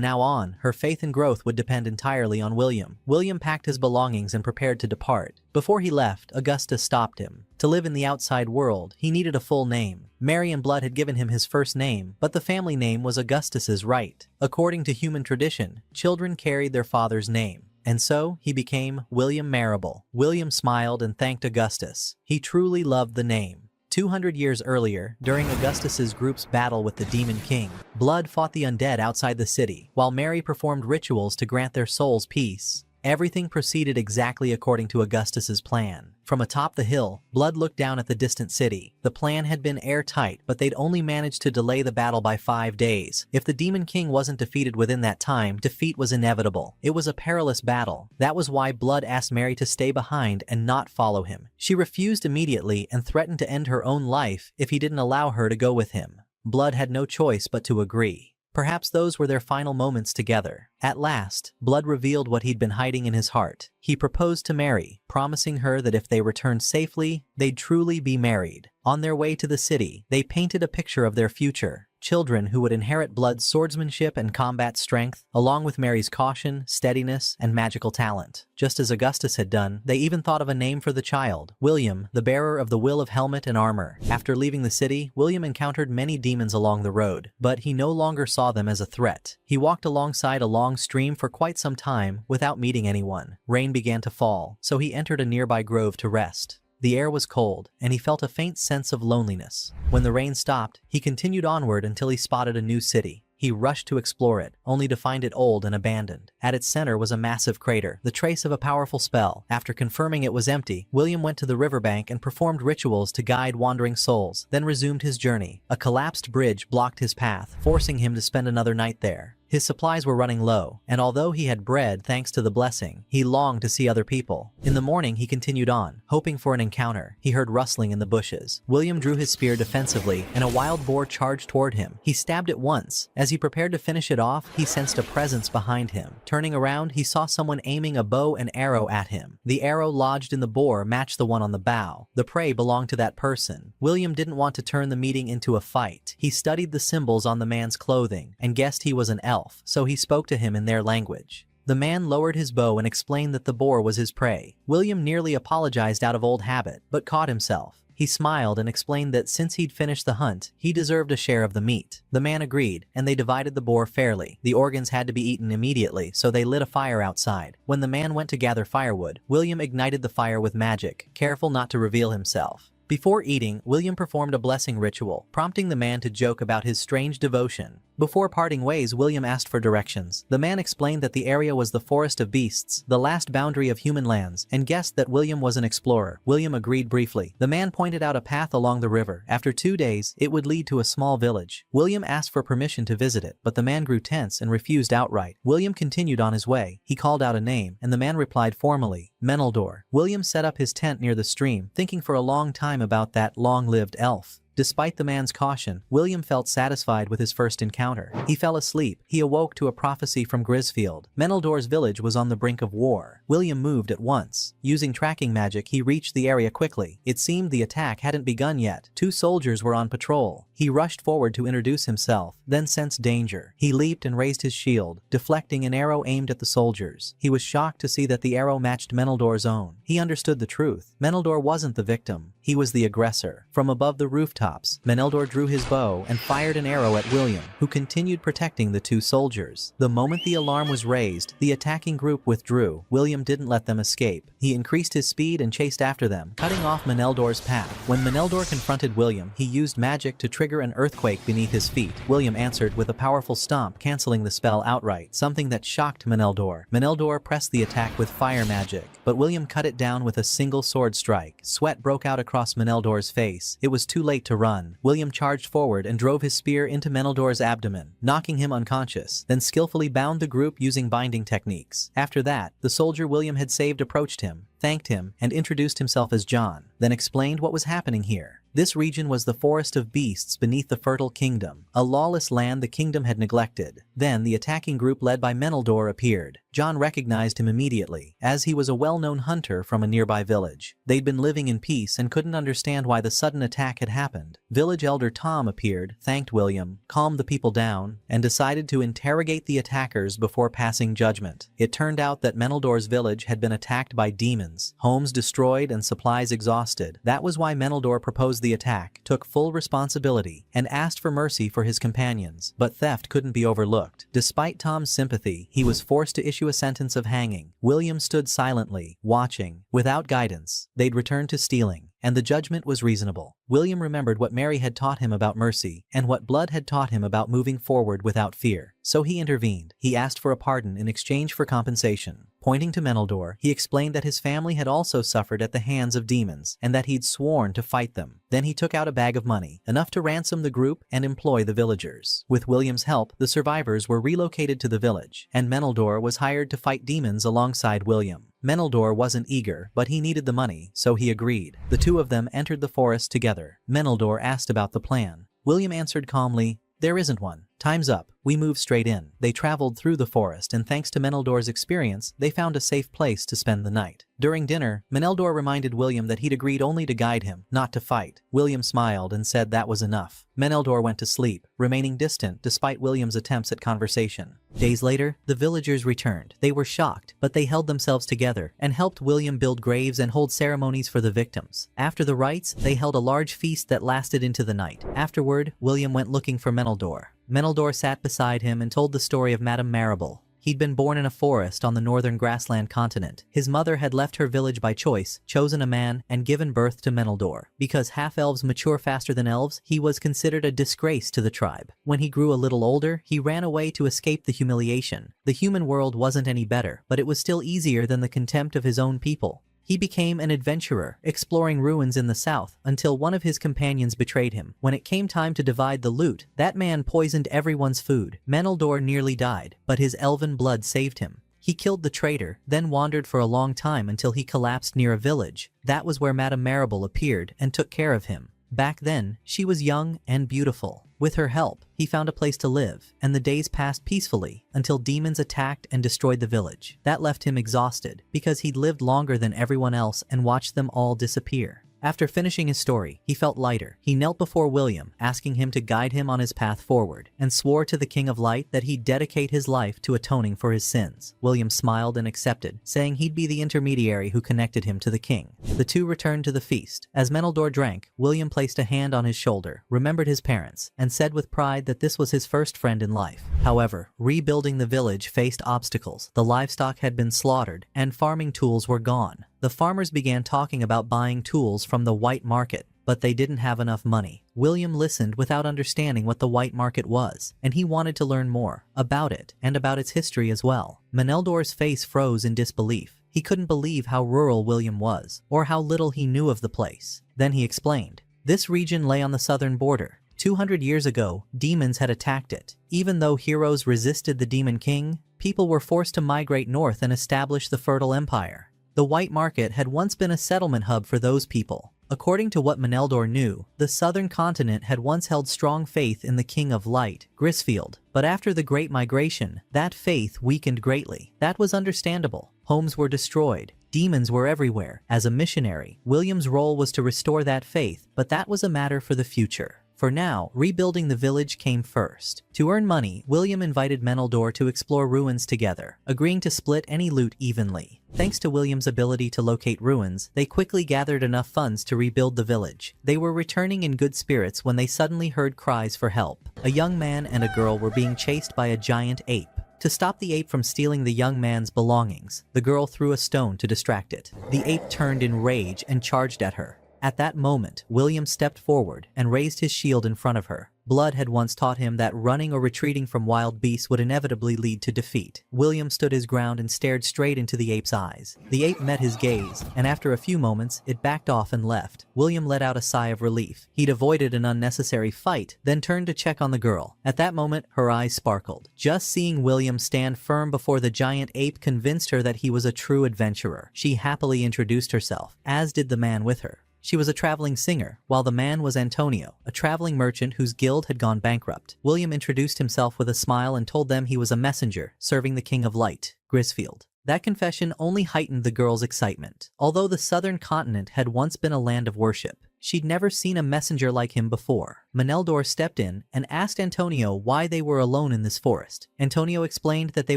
Speaker 1: now on, her faith and growth would depend entirely on William. William packed his belongings and prepared to depart. Before he left, Augustus stopped him. To live in the outside world, he needed a full name. Mary and Blood had given him his first name, but the family name was Augustus's right. According to human tradition, children carried their father's name. And so, he became William Marrable. William smiled and thanked Augustus. He truly loved the name. 200 years earlier, during Augustus's group's battle with the Demon King, Blood fought the undead outside the city, while Mary performed rituals to grant their souls peace. Everything proceeded exactly according to Augustus's plan. From atop the hill, Blood looked down at the distant city. The plan had been airtight, but they'd only managed to delay the battle by 5 days. If the Demon King wasn't defeated within that time, defeat was inevitable. It was a perilous battle. That was why Blood asked Mary to stay behind and not follow him. She refused immediately and threatened to end her own life if he didn't allow her to go with him. Blood had no choice but to agree. Perhaps those were their final moments together. At last, Blood revealed what he'd been hiding in his heart. He proposed to Mary, promising her that if they returned safely, they'd truly be married. On their way to the city, they painted a picture of their future. Children who would inherit Blood's swordsmanship and combat strength, along with Mary's caution, steadiness, and magical talent. Just as Augustus had done, they even thought of a name for the child, William, the bearer of the will of helmet and armor. After leaving the city, William encountered many demons along the road, but he no longer saw them as a threat. He walked alongside a long stream for quite some time without meeting anyone. Rain began to fall, so he entered a nearby grove to rest. The air was cold, and he felt a faint sense of loneliness. When the rain stopped, he continued onward until he spotted a new city. He rushed to explore it, only to find it old and abandoned. At its center was a massive crater, the trace of a powerful spell. After confirming it was empty, William went to the riverbank and performed rituals to guide wandering souls, then resumed his journey. A collapsed bridge blocked his path, forcing him to spend another night there. His supplies were running low, and although he had bread thanks to the blessing, he longed to see other people. In the morning, he continued on, hoping for an encounter. He heard rustling in the bushes. William drew his spear defensively, and a wild boar charged toward him. He stabbed it once. As he prepared to finish it off, he sensed a presence behind him. Turning around, he saw someone aiming a bow and arrow at him. The arrow lodged in the boar matched the one on the bow. The prey belonged to that person. William didn't want to turn the meeting into a fight. He studied the symbols on the man's clothing, and guessed he was an elf. So he spoke to him in their language. The man lowered his bow and explained that the boar was his prey. William nearly apologized out of old habit, but caught himself. He smiled and explained that since he'd finished the hunt, he deserved a share of the meat. The man agreed, and they divided the boar fairly. The organs had to be eaten immediately, so they lit a fire outside. When the man went to gather firewood, William ignited the fire with magic, careful not to reveal himself. Before eating, William performed a blessing ritual, prompting the man to joke about his strange devotion. Before parting ways, William asked for directions. The man explained that the area was the Forest of Beasts, the last boundary of human lands, and guessed that William was an explorer. William agreed briefly. The man pointed out a path along the river. After 2 days, it would lead to a small village. William asked for permission to visit it, but the man grew tense and refused outright. William continued on his way. He called out a name, and the man replied formally, Meneldor. William set up his tent near the stream, thinking for a long time about that long-lived elf. Despite the man's caution, William felt satisfied with his first encounter. He fell asleep. He awoke to a prophecy from Grisfield. Meneldor's village was on the brink of war. William moved at once. Using tracking magic, he reached the area quickly. It seemed the attack hadn't begun yet. 2 soldiers were on patrol. He rushed forward to introduce himself, then sensed danger. He leaped and raised his shield, deflecting an arrow aimed at the soldiers. He was shocked to see that the arrow matched Meneldor's own. He understood the truth. Meneldor wasn't the victim. He was the aggressor. From above the rooftop, rooftops. Meneldor drew his bow and fired an arrow at William, who continued protecting the two soldiers. The moment the alarm was raised, the attacking group withdrew. William didn't let them escape. He increased his speed and chased after them, cutting off Meneldor's path. When Meneldor confronted William, he used magic to trigger an earthquake beneath his feet. William answered with a powerful stomp, canceling the spell outright, something that shocked Meneldor. Meneldor pressed the attack with fire magic, but William cut it down with a single sword strike. Sweat broke out across Meneldor's face. It was too late to run. William charged forward and drove his spear into Meneldor's abdomen, knocking him unconscious, then skillfully bound the group using binding techniques. After that, the soldier William had saved approached him, thanked him, and introduced himself as John, then explained what was happening here. This region was the forest of beasts beneath the fertile kingdom, a lawless land the kingdom had neglected. Then the attacking group led by Meneldor appeared. John recognized him immediately, as he was a well-known hunter from a nearby village. They'd been living in peace and couldn't understand why the sudden attack had happened. Village elder Tom appeared, thanked William, calmed the people down, and decided to interrogate the attackers before passing judgment. It turned out that Meneldor's village had been attacked by demons, homes destroyed and supplies exhausted. That was why Meneldor proposed the attack, took full responsibility, and asked for mercy for his companions. But theft couldn't be overlooked. Despite Tom's sympathy, he was forced to issue a sentence of hanging. William stood silently, watching. Without guidance, they'd returned to stealing, and the judgment was reasonable. William remembered what Mary had taught him about mercy, and what blood had taught him about moving forward without fear. So he intervened. He asked for a pardon in exchange for compensation. Pointing to Meneldor, he explained that his family had also suffered at the hands of demons, and that he'd sworn to fight them. Then he took out a bag of money, enough to ransom the group and employ the villagers. With William's help, the survivors were relocated to the village, and Meneldor was hired to fight demons alongside William. Meneldor wasn't eager, but he needed the money, so he agreed. The two of them entered the forest together. Meneldor asked about the plan. William answered calmly, "There isn't one. Time's up. We move straight in." They traveled through the forest, and thanks to Meneldor's experience, they found a safe place to spend the night. During dinner, Meneldor reminded William that he'd agreed only to guide him, not to fight. William smiled and said that was enough. Meneldor went to sleep, remaining distant despite William's attempts at conversation. Days later, the villagers returned. They were shocked, but they held themselves together and helped William build graves and hold ceremonies for the victims. After the rites, they held a large feast that lasted into the night. Afterward, William went looking for Meneldor. Meneldor sat beside him and told the story of Madame Marable. He'd been born in a forest on the northern grassland continent. His mother had left her village by choice, chosen a man, and given birth to Meneldor. Because half-elves mature faster than elves, he was considered a disgrace to the tribe. When he grew a little older, he ran away to escape the humiliation. The human world wasn't any better, but it was still easier than the contempt of his own people. He became an adventurer, exploring ruins in the south, until one of his companions betrayed him. When it came time to divide the loot, that man poisoned everyone's food. Meneldor nearly died, but his elven blood saved him. He killed the traitor, then wandered for a long time until he collapsed near a village. That was where Madame Marable appeared and took care of him. Back then, she was young and beautiful. With her help, he found a place to live, and the days passed peacefully until demons attacked and destroyed the village. That left him exhausted, because he'd lived longer than everyone else and watched them all disappear. After finishing his story, he felt lighter. He knelt before William, asking him to guide him on his path forward, and swore to the King of Light that he'd dedicate his life to atoning for his sins. William smiled and accepted, saying he'd be the intermediary who connected him to the king. The two returned to the feast. As Meneldor drank, William placed a hand on his shoulder, remembered his parents, and said with pride that this was his first friend in life. However, rebuilding the village faced obstacles. The livestock had been slaughtered, and farming tools were gone. The farmers began talking about buying tools from the white market, but they didn't have enough money. William listened without understanding what the white market was, and he wanted to learn more about it and about its history as well. Meneldor's face froze in disbelief. He couldn't believe how rural William was, or how little he knew of the place. Then he explained. This region lay on the southern border. 200 years ago, demons had attacked it. Even though heroes resisted the Demon King, people were forced to migrate north and establish the fertile empire. The white market had once been a settlement hub for those people. According to what Meneldor knew, the southern continent had once held strong faith in the King of Light, Grisfield. But after the Great Migration, that faith weakened greatly. That was understandable. Homes were destroyed. Demons were everywhere. As a missionary, William's role was to restore that faith, but that was a matter for the future. For now, rebuilding the village came first. To earn money, William invited Meneldor to explore ruins together, agreeing to split any loot evenly. Thanks to William's ability to locate ruins, they quickly gathered enough funds to rebuild the village. They were returning in good spirits when they suddenly heard cries for help. A young man and a girl were being chased by a giant ape. To stop the ape from stealing the young man's belongings, the girl threw a stone to distract it. The ape turned in rage and charged at her. At that moment, William stepped forward and raised his shield in front of her. Blood had once taught him that running or retreating from wild beasts would inevitably lead to defeat. William stood his ground and stared straight into the ape's eyes. The ape met his gaze, and after a few moments, it backed off and left. William let out a sigh of relief. He'd avoided an unnecessary fight, then turned to check on the girl. At that moment, her eyes sparkled. Just seeing William stand firm before the giant ape convinced her that he was a true adventurer. She happily introduced herself, as did the man with her. She was a traveling singer, while the man was Antonio, a traveling merchant whose guild had gone bankrupt. William introduced himself with a smile and told them he was a messenger, serving the King of Light, Grisfield. That confession only heightened the girl's excitement. Although the southern continent had once been a land of worship, she'd never seen a messenger like him before. Meneldor stepped in and asked Antonio why they were alone in this forest. Antonio explained that they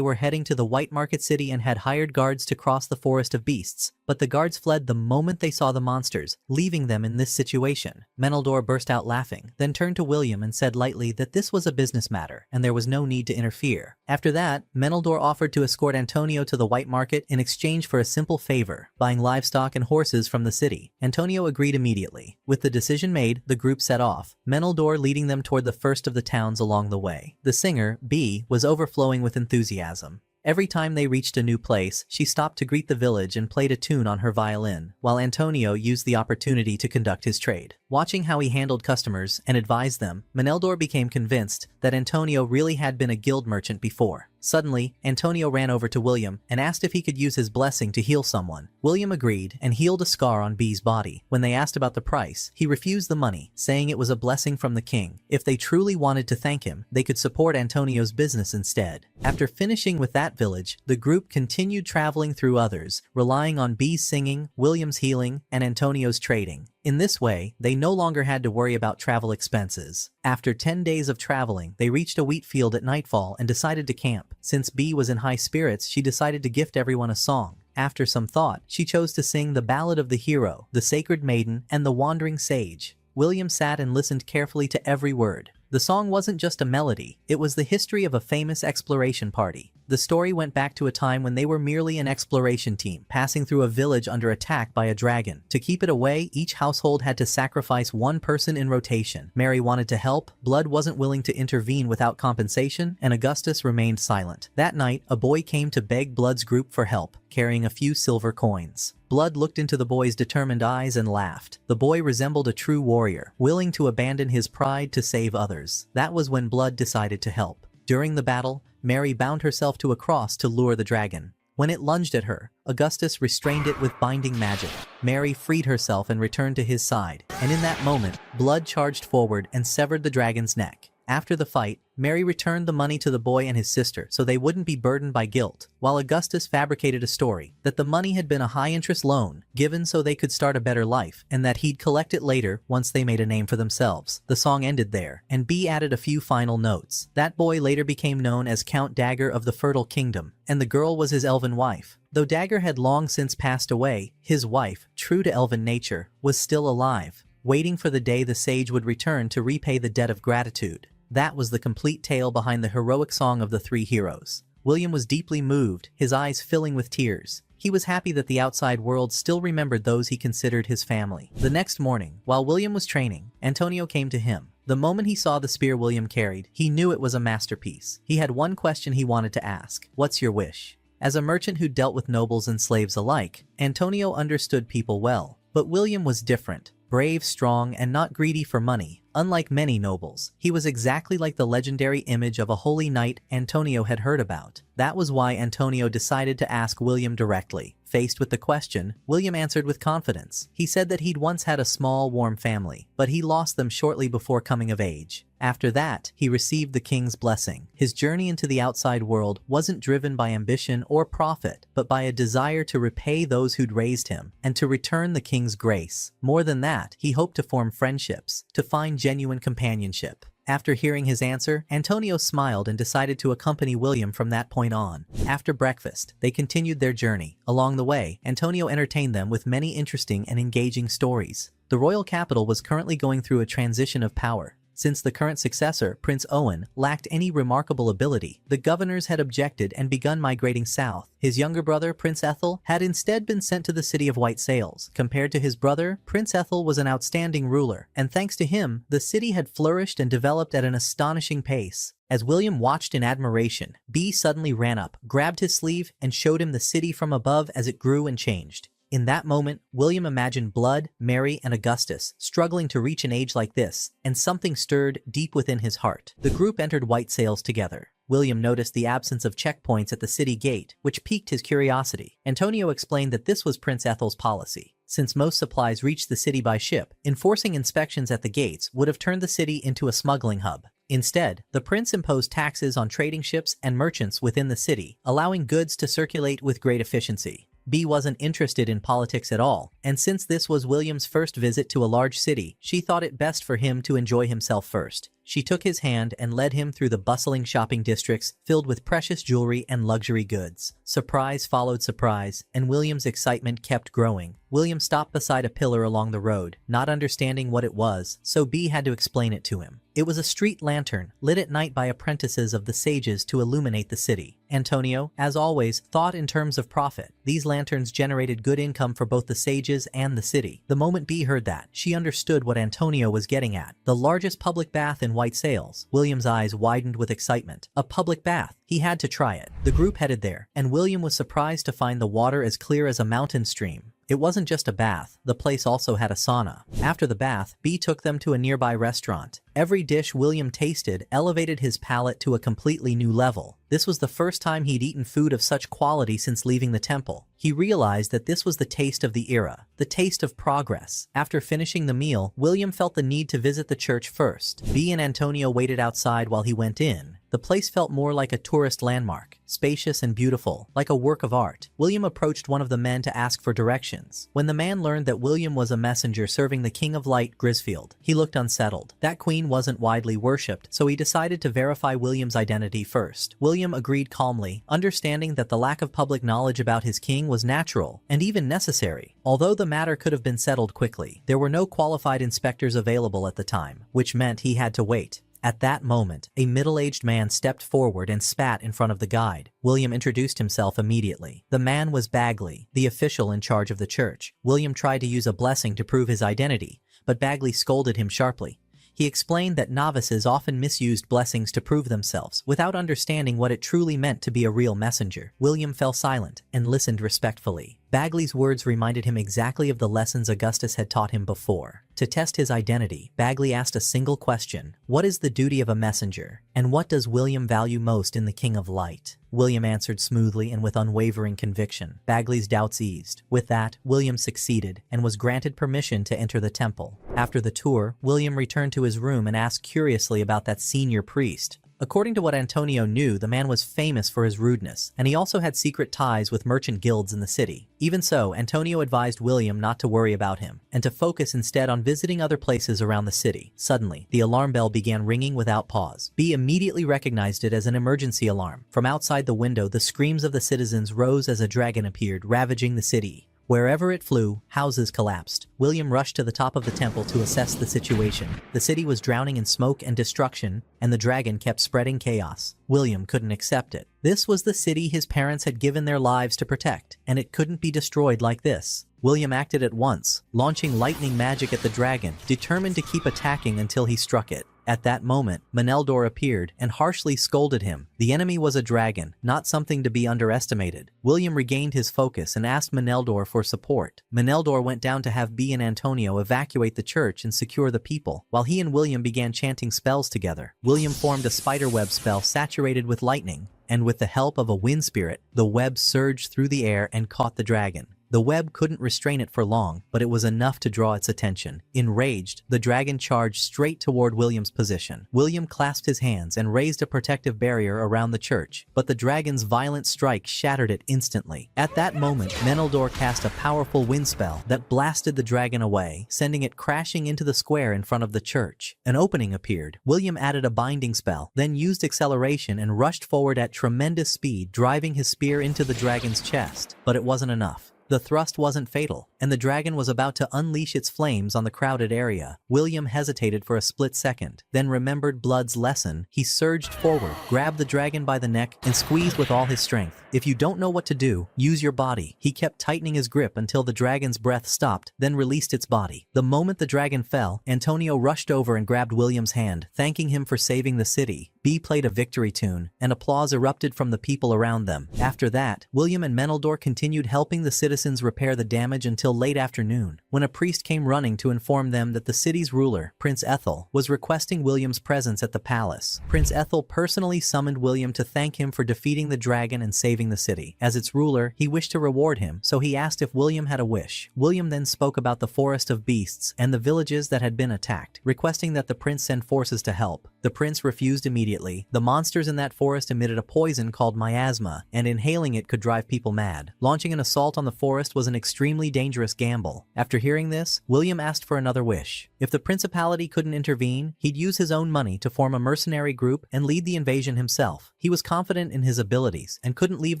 Speaker 1: were heading to the White Market City and had hired guards to cross the Forest of Beasts, but the guards fled the moment they saw the monsters, leaving them in this situation. Meneldor burst out laughing, then turned to William and said lightly that this was a business matter and there was no need to interfere. After that, Meneldor offered to escort Antonio to the White Market in exchange for a simple favor, buying livestock and horses from the city. Antonio agreed immediately. With the decision made, the group set off, Meneldor leading them toward the first of the towns along the way. The singer, B, was overflowing with enthusiasm. Every time they reached a new place, she stopped to greet the village and played a tune on her violin, while Antonio used the opportunity to conduct his trade. Watching how he handled customers and advised them, Meneldor became convinced that Antonio really had been a guild merchant before. Suddenly, Antonio ran over to William and asked if he could use his blessing to heal someone. William agreed and healed a scar on B's body. When they asked about the price, he refused the money, saying it was a blessing from the king. If they truly wanted to thank him, they could support Antonio's business instead. After finishing with that village, the group continued traveling through others, relying on B's singing, William's healing, and Antonio's trading. In this way, they no longer had to worry about travel expenses. After 10 days of traveling, they reached a wheat field at nightfall and decided to camp. Since B was in high spirits, she decided to gift everyone a song. After some thought, she chose to sing the Ballad of the Hero, the Sacred Maiden, and the Wandering Sage. William sat and listened carefully to every word. The song wasn't just a melody, it was the history of a famous exploration party. The story went back to a time when they were merely an exploration team, passing through a village under attack by a dragon. To keep it away, each household had to sacrifice one person in rotation. Mary wanted to help, Blood wasn't willing to intervene without compensation, and Augustus remained silent. That night, a boy came to beg Blood's group for help, carrying a few silver coins. Blood looked into the boy's determined eyes and laughed. The boy resembled a true warrior, willing to abandon his pride to save others. That was when Blood decided to help. During the battle, Mary bound herself to a cross to lure the dragon. When it lunged at her, Augustus restrained it with binding magic. Mary freed herself and returned to his side, and in that moment, Blood charged forward and severed the dragon's neck. After the fight, Mary returned the money to the boy and his sister so they wouldn't be burdened by guilt, while Augustus fabricated a story that the money had been a high-interest loan given so they could start a better life, and that he'd collect it later once they made a name for themselves. The song ended there, and B added a few final notes. That boy later became known as Count Dagger of the Fertile Kingdom, and the girl was his elven wife. Though Dagger had long since passed away, his wife, true to elven nature, was still alive, waiting for the day the sage would return to repay the debt of gratitude. That was the complete tale behind the heroic song of the three heroes. William was deeply moved, his eyes filling with tears. He was happy that the outside world still remembered those he considered his family. The next morning, while William was training, Antonio came to him. The moment he saw the spear William carried, he knew it was a masterpiece. He had one question he wanted to ask. "What's your wish?" As a merchant who dealt with nobles and slaves alike, Antonio understood people well. But William was different. Brave, strong, and not greedy for money. Unlike many nobles, he was exactly like the legendary image of a holy knight Antonio had heard about. That was why Antonio decided to ask William directly. Faced with the question, William answered with confidence. He said that he'd once had a small, warm family, but he lost them shortly before coming of age. After that, he received the king's blessing. His journey into the outside world wasn't driven by ambition or profit, but by a desire to repay those who'd raised him, and to return the king's grace. More than that, he hoped to form friendships, to find genuine companionship. After hearing his answer, Antonio smiled and decided to accompany William from that point on. After breakfast, they continued their journey. Along the way, Antonio entertained them with many interesting and engaging stories. The royal capital was currently going through a transition of power. Since the current successor, Prince Owen, lacked any remarkable ability, the governors had objected and begun migrating south. His younger brother, Prince Ethel, had instead been sent to the city of White Sails. Compared to his brother, Prince Ethel was an outstanding ruler, and thanks to him, the city had flourished and developed at an astonishing pace. As William watched in admiration, B suddenly ran up, grabbed his sleeve, and showed him the city from above as it grew and changed. In that moment, William imagined Blood, Mary, and Augustus struggling to reach an age like this, and something stirred deep within his heart. The group entered White Sails together. William noticed the absence of checkpoints at the city gate, which piqued his curiosity. Antonio explained that this was Prince Ethel's policy. Since most supplies reached the city by ship, enforcing inspections at the gates would have turned the city into a smuggling hub. Instead, the prince imposed taxes on trading ships and merchants within the city, allowing goods to circulate with great efficiency. B wasn't interested in politics at all, and since this was William's first visit to a large city, she thought it best for him to enjoy himself first. She took his hand and led him through the bustling shopping districts filled with precious jewelry and luxury goods. Surprise followed surprise, and William's excitement kept growing. William stopped beside a pillar along the road, not understanding what it was, so B had to explain it to him. It was a street lantern, lit at night by apprentices of the sages to illuminate the city. Antonio, as always, thought in terms of profit. These lanterns generated good income for both the sages and the city. The moment B heard that, she understood what Antonio was getting at. The largest public bath in White Sails. William's eyes widened with excitement. A public bath. He had to try it. The group headed there, and William was surprised to find the water as clear as a mountain stream. It wasn't just a bath, the place also had a sauna. After the bath, B took them to a nearby restaurant. Every dish William tasted elevated his palate to a completely new level. This was the first time he'd eaten food of such quality since leaving the temple. He realized that this was the taste of the era, the taste of progress. After finishing the meal, William felt the need to visit the church first. B and Antonio waited outside while he went in. The place felt more like a tourist landmark, spacious and beautiful, like a work of art. William approached one of the men to ask for directions. When the man learned that William was a messenger serving the King of Light, Grisfield, he looked unsettled. That queen wasn't widely worshipped, so he decided to verify William's identity first. William agreed calmly, understanding that the lack of public knowledge about his king was natural and even necessary. Although the matter could have been settled quickly, there were no qualified inspectors available at the time, which meant he had to wait. At that moment, a middle-aged man stepped forward and spat in front of the guide. William introduced himself immediately. The man was Bagley, the official in charge of the church. William tried to use a blessing to prove his identity, but Bagley scolded him sharply. He explained that novices often misused blessings to prove themselves, without understanding what it truly meant to be a real messenger. William fell silent and listened respectfully. Bagley's words reminded him exactly of the lessons Augustus had taught him before. To test his identity, Bagley asked a single question: what is the duty of a messenger, and what does William value most in the King of Light? William answered smoothly and with unwavering conviction. Bagley's doubts eased. With that, William succeeded and was granted permission to enter the temple. After the tour, William returned to his room and asked curiously about that senior priest. According to what Antonio knew, the man was famous for his rudeness, and he also had secret ties with merchant guilds in the city. Even so, Antonio advised William not to worry about him, and to focus instead on visiting other places around the city. Suddenly, the alarm bell began ringing without pause. B immediately recognized it as an emergency alarm. From outside the window, the screams of the citizens rose as a dragon appeared, ravaging the city. Wherever it flew, houses collapsed. William rushed to the top of the temple to assess the situation. The city was drowning in smoke and destruction, and the dragon kept spreading chaos. William couldn't accept it. This was the city his parents had given their lives to protect, and it couldn't be destroyed like this. William acted at once, launching lightning magic at the dragon, determined to keep attacking until he struck it. At that moment, Meneldor appeared and harshly scolded him. The enemy was a dragon, not something to be underestimated. William regained his focus and asked Meneldor for support. Meneldor went down to have B and Antonio evacuate the church and secure the people, while he and William began chanting spells together. William formed a spiderweb spell saturated with lightning, and with the help of a wind spirit, the web surged through the air and caught the dragon. The web couldn't restrain it for long, but it was enough to draw its attention. Enraged, the dragon charged straight toward William's position. William clasped his hands and raised a protective barrier around the church, but the dragon's violent strike shattered it instantly. At that moment, Meneldor cast a powerful wind spell that blasted the dragon away, sending it crashing into the square in front of the church. An opening appeared. William added a binding spell, then used acceleration and rushed forward at tremendous speed, driving his spear into the dragon's chest. But it wasn't enough. The thrust wasn't fatal, and the dragon was about to unleash its flames on the crowded area. William hesitated for a split second, then remembered Blood's lesson. He surged forward, grabbed the dragon by the neck, and squeezed with all his strength. If you don't know what to do, use your body. He kept tightening his grip until the dragon's breath stopped, then released its body. The moment the dragon fell, Antonio rushed over and grabbed William's hand, thanking him for saving the city. B played a victory tune, and applause erupted from the people around them. After that, William and Meneldor continued helping the citizens repair the damage until late afternoon, when a priest came running to inform them that the city's ruler, Prince Ethel, was requesting William's presence at the palace. Prince Ethel personally summoned William to thank him for defeating the dragon and saving the city. As its ruler, he wished to reward him, so he asked if William had a wish. William then spoke about the forest of beasts and the villages that had been attacked, requesting that the prince send forces to help. The prince refused immediately. The monsters in that forest emitted a poison called miasma, and inhaling it could drive people mad. Launching an assault on the forest was an extremely dangerous gamble. After hearing this, William asked for another wish. If the principality couldn't intervene, he'd use his own money to form a mercenary group and lead the invasion himself. He was confident in his abilities and couldn't leave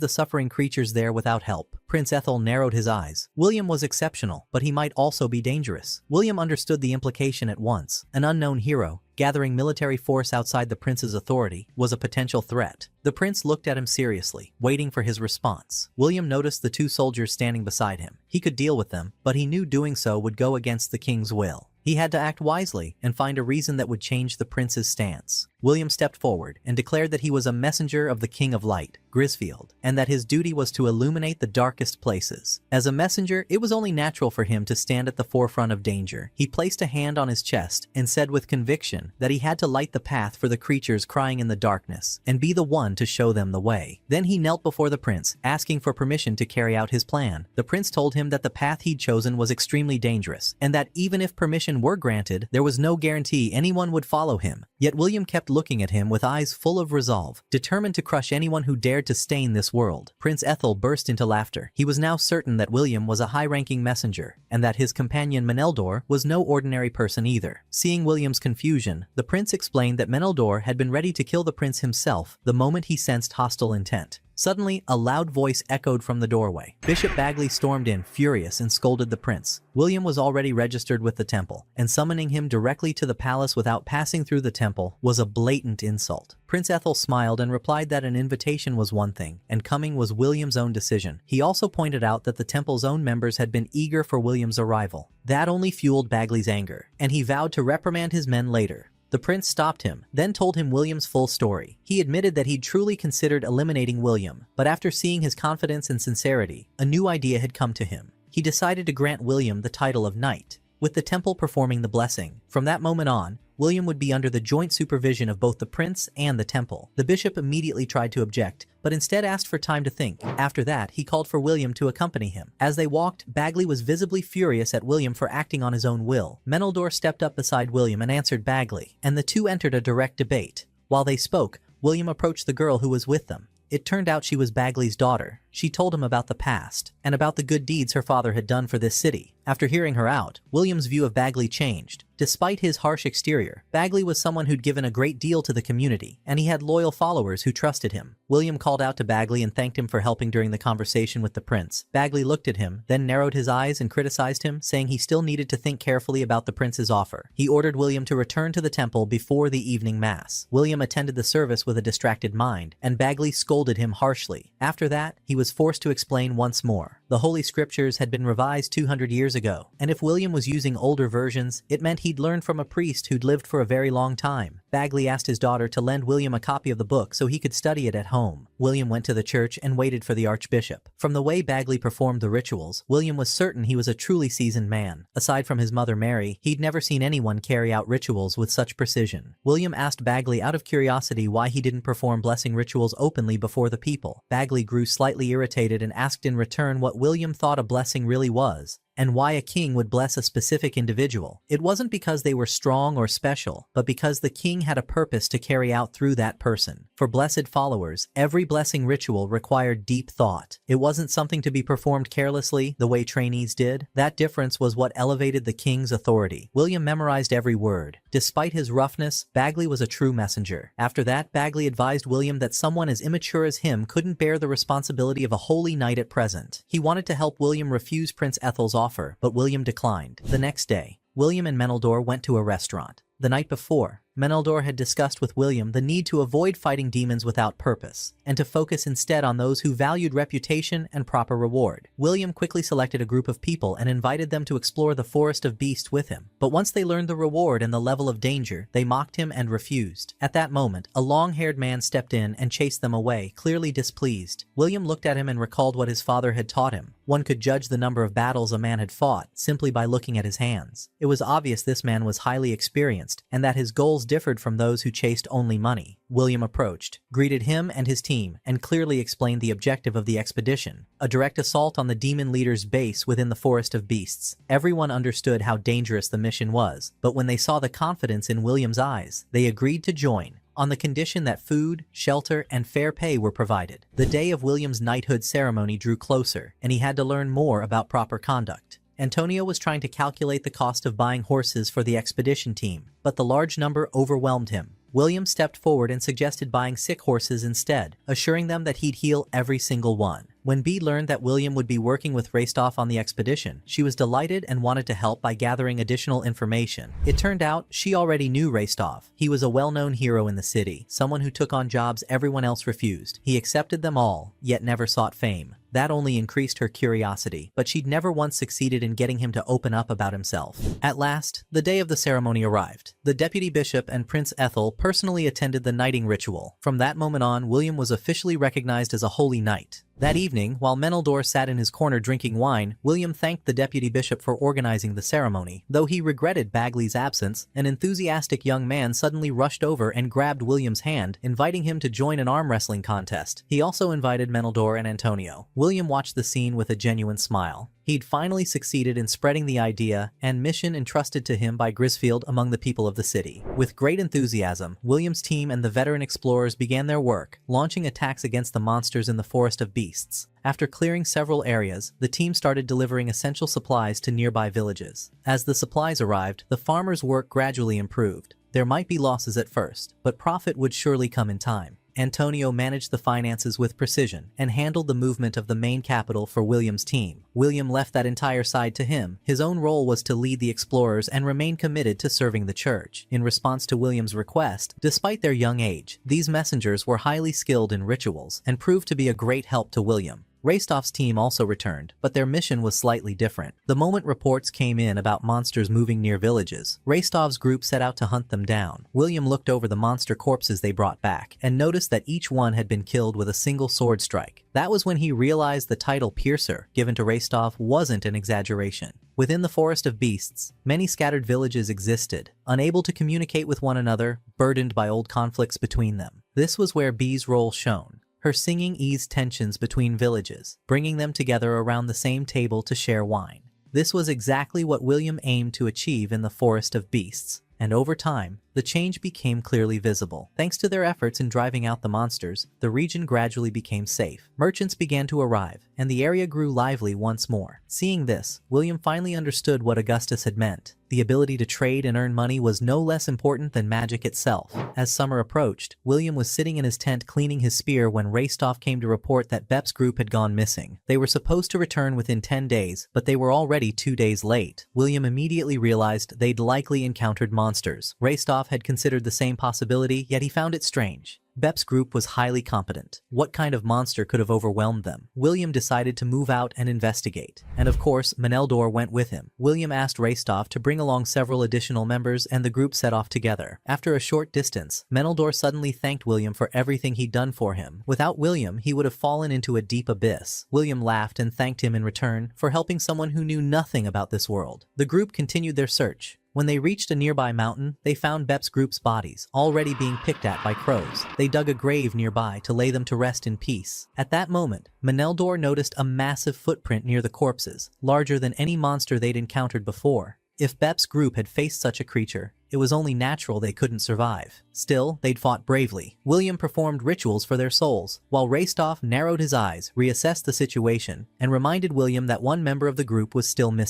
Speaker 1: the suffering creatures there without help. Prince Ethel narrowed his eyes. William was exceptional, but he might also be dangerous. William understood the implication at once. An unknown hero, gathering military force outside the prince's authority, was a potential threat. The prince looked at him seriously, waiting for his response. William noticed the two soldiers standing beside him. He could deal with them, but he knew doing so would go against the king's will. He had to act wisely and find a reason that would change the prince's stance. William stepped forward and declared that he was a messenger of the King of Light, Grisfield, and that his duty was to illuminate the darkest places. As a messenger, it was only natural for him to stand at the forefront of danger. He placed a hand on his chest and said with conviction that he had to light the path for the creatures crying in the darkness and be the one to show them the way. Then he knelt before the prince, asking for permission to carry out his plan. The prince told him that the path he'd chosen was extremely dangerous, and that even if permission were granted, there was no guarantee anyone would follow him. Yet William kept looking at him with eyes full of resolve, determined to crush anyone who dared to stain this world. Prince Ethel burst into laughter. He was now certain that William was a high-ranking messenger, and that his companion Meneldor was no ordinary person either. Seeing William's confusion, the prince explained that Meneldor had been ready to kill the prince himself the moment he sensed hostile intent. Suddenly, a loud voice echoed from the doorway. Bishop Bagley stormed in, furious, and scolded the prince. William was already registered with the temple, and summoning him directly to the palace without passing through the temple was a blatant insult. Prince Ethel smiled and replied that an invitation was one thing, and coming was William's own decision. He also pointed out that the temple's own members had been eager for William's arrival. That only fueled Bagley's anger, and he vowed to reprimand his men later. The prince stopped him, then told him William's full story. He admitted that he'd truly considered eliminating William, but after seeing his confidence and sincerity, a new idea had come to him. He decided to grant William the title of knight, with the temple performing the blessing. From that moment on, William would be under the joint supervision of both the prince and the temple. The bishop immediately tried to object, but instead asked for time to think. After that, he called for William to accompany him. As they walked, Bagley was visibly furious at William for acting on his own will. Meneldor stepped up beside William and answered Bagley, and the two entered a direct debate. While they spoke, William approached the girl who was with them. It turned out she was Bagley's daughter. She told him about the past, and about the good deeds her father had done for this city. After hearing her out, William's view of Bagley changed. Despite his harsh exterior, Bagley was someone who'd given a great deal to the community, and he had loyal followers who trusted him. William called out to Bagley and thanked him for helping during the conversation with the prince. Bagley looked at him, then narrowed his eyes and criticized him, saying he still needed to think carefully about the prince's offer. He ordered William to return to the temple before the evening mass. William attended the service with a distracted mind, and Bagley scolded him harshly. After that, he was forced to explain once more. The Holy Scriptures had been revised 200 years ago, and if William was using older versions, it meant he'd learned from a priest who'd lived for a very long time. Bagley asked his daughter to lend William a copy of the book so he could study it at home. William went to the church and waited for the archbishop. From the way Bagley performed the rituals, William was certain he was a truly seasoned man. Aside from his mother Mary, he'd never seen anyone carry out rituals with such precision. William asked Bagley out of curiosity why he didn't perform blessing rituals openly before the people. Bagley grew slightly irritated and asked in return what William thought a blessing really was, and why a king would bless a specific individual. It wasn't because they were strong or special, but because the king had a purpose to carry out through that person. For blessed followers, every blessing ritual required deep thought. It wasn't something to be performed carelessly, the way trainees did. That difference was what elevated the king's authority. William memorized every word. Despite his roughness, Bagley was a true messenger. After that, Bagley advised William that someone as immature as him couldn't bear the responsibility of a holy night at present. He wanted to help William refuse Prince Ethel's offer, but William declined. The next day, William and Meneldor went to a restaurant. The night before, Meneldor had discussed with William the need to avoid fighting demons without purpose, and to focus instead on those who valued reputation and proper reward. William quickly selected a group of people and invited them to explore the Forest of Beasts with him. But once they learned the reward and the level of danger, they mocked him and refused. At that moment, a long-haired man stepped in and chased them away, clearly displeased. William looked at him and recalled what his father had taught him. One could judge the number of battles a man had fought simply by looking at his hands. It was obvious this man was highly experienced, and that his goals differed from those who chased only money. William approached, greeted him and his team, and clearly explained the objective of the expedition: a direct assault on the demon leader's base within the Forest of Beasts. Everyone understood how dangerous the mission was, but when they saw the confidence in William's eyes, they agreed to join, on the condition that food, shelter, and fair pay were provided. The day of William's knighthood ceremony drew closer, and he had to learn more about proper conduct. Antonio was trying to calculate the cost of buying horses for the expedition team, but the large number overwhelmed him. William stepped forward and suggested buying sick horses instead, assuring them that he'd heal every single one. When Bee learned that William would be working with Raystoff on the expedition, she was delighted and wanted to help by gathering additional information. It turned out she already knew Raystoff. He was a well-known hero in the city, someone who took on jobs everyone else refused. He accepted them all, yet never sought fame. That only increased her curiosity, but she'd never once succeeded in getting him to open up about himself. At last, the day of the ceremony arrived. The deputy bishop and Prince Ethel personally attended the knighting ritual. From that moment on, William was officially recognized as a holy knight. That evening, while Meneldor sat in his corner drinking wine, William thanked the deputy bishop for organizing the ceremony. Though he regretted Bagley's absence, an enthusiastic young man suddenly rushed over and grabbed William's hand, inviting him to join an arm wrestling contest. He also invited Meneldor and Antonio. William watched the scene with a genuine smile. He'd finally succeeded in spreading the idea and mission entrusted to him by Grisfield among the people of the city. With great enthusiasm, William's team and the veteran explorers began their work, launching attacks against the monsters in the Forest of Beasts. After clearing several areas, the team started delivering essential supplies to nearby villages. As the supplies arrived, the farmers' work gradually improved. There might be losses at first, but profit would surely come in time. Antonio managed the finances with precision and handled the movement of the main capital for William's team. William left that entire side to him. His own role was to lead the explorers and remain committed to serving the church. In response to William's request, despite their young age, these messengers were highly skilled in rituals and proved to be a great help to William. Raystoff's team also returned, but their mission was slightly different. The moment reports came in about monsters moving near villages, Raystoff's group set out to hunt them down. William looked over the monster corpses they brought back, and noticed that each one had been killed with a single sword strike. That was when he realized the title Piercer, given to Raystoff, wasn't an exaggeration. Within the Forest of Beasts, many scattered villages existed, unable to communicate with one another, burdened by old conflicts between them. This was where Bee's role shone. Her singing eased tensions between villages, bringing them together around the same table to share wine. This was exactly what William aimed to achieve in the Forest of Beasts, and over time, the change became clearly visible. Thanks to their efforts in driving out the monsters, the region gradually became safe. Merchants began to arrive, and the area grew lively once more. Seeing this, William finally understood what Augustus had meant. The ability to trade and earn money was no less important than magic itself. As summer approached, William was sitting in his tent cleaning his spear when Raystoff came to report that Bep's group had gone missing. They were supposed to return within 10 days, but they were already 2 days late. William immediately realized they'd likely encountered monsters. Raystoff had considered the same possibility, yet he found it strange. Bep's group was highly competent. What kind of monster could have overwhelmed them? William decided to move out and investigate. And of course, Meneldor went with him. William asked Raystoff to bring along several additional members and the group set off together. After a short distance, Meneldor suddenly thanked William for everything he'd done for him. Without William, he would have fallen into a deep abyss. William laughed and thanked him in return for helping someone who knew nothing about this world. The group continued their search, When they reached a nearby mountain, they found Bep's group's bodies, already being picked at by crows. They dug a grave nearby to lay them to rest in peace. At that moment, Meneldor noticed a massive footprint near the corpses, larger than any monster they'd encountered before. If Bep's group had faced such a creature, it was only natural they couldn't survive. Still, they'd fought bravely. William performed rituals for their souls, while Raystoff narrowed his eyes, reassessed the situation, and reminded William that one member of the group was still missing.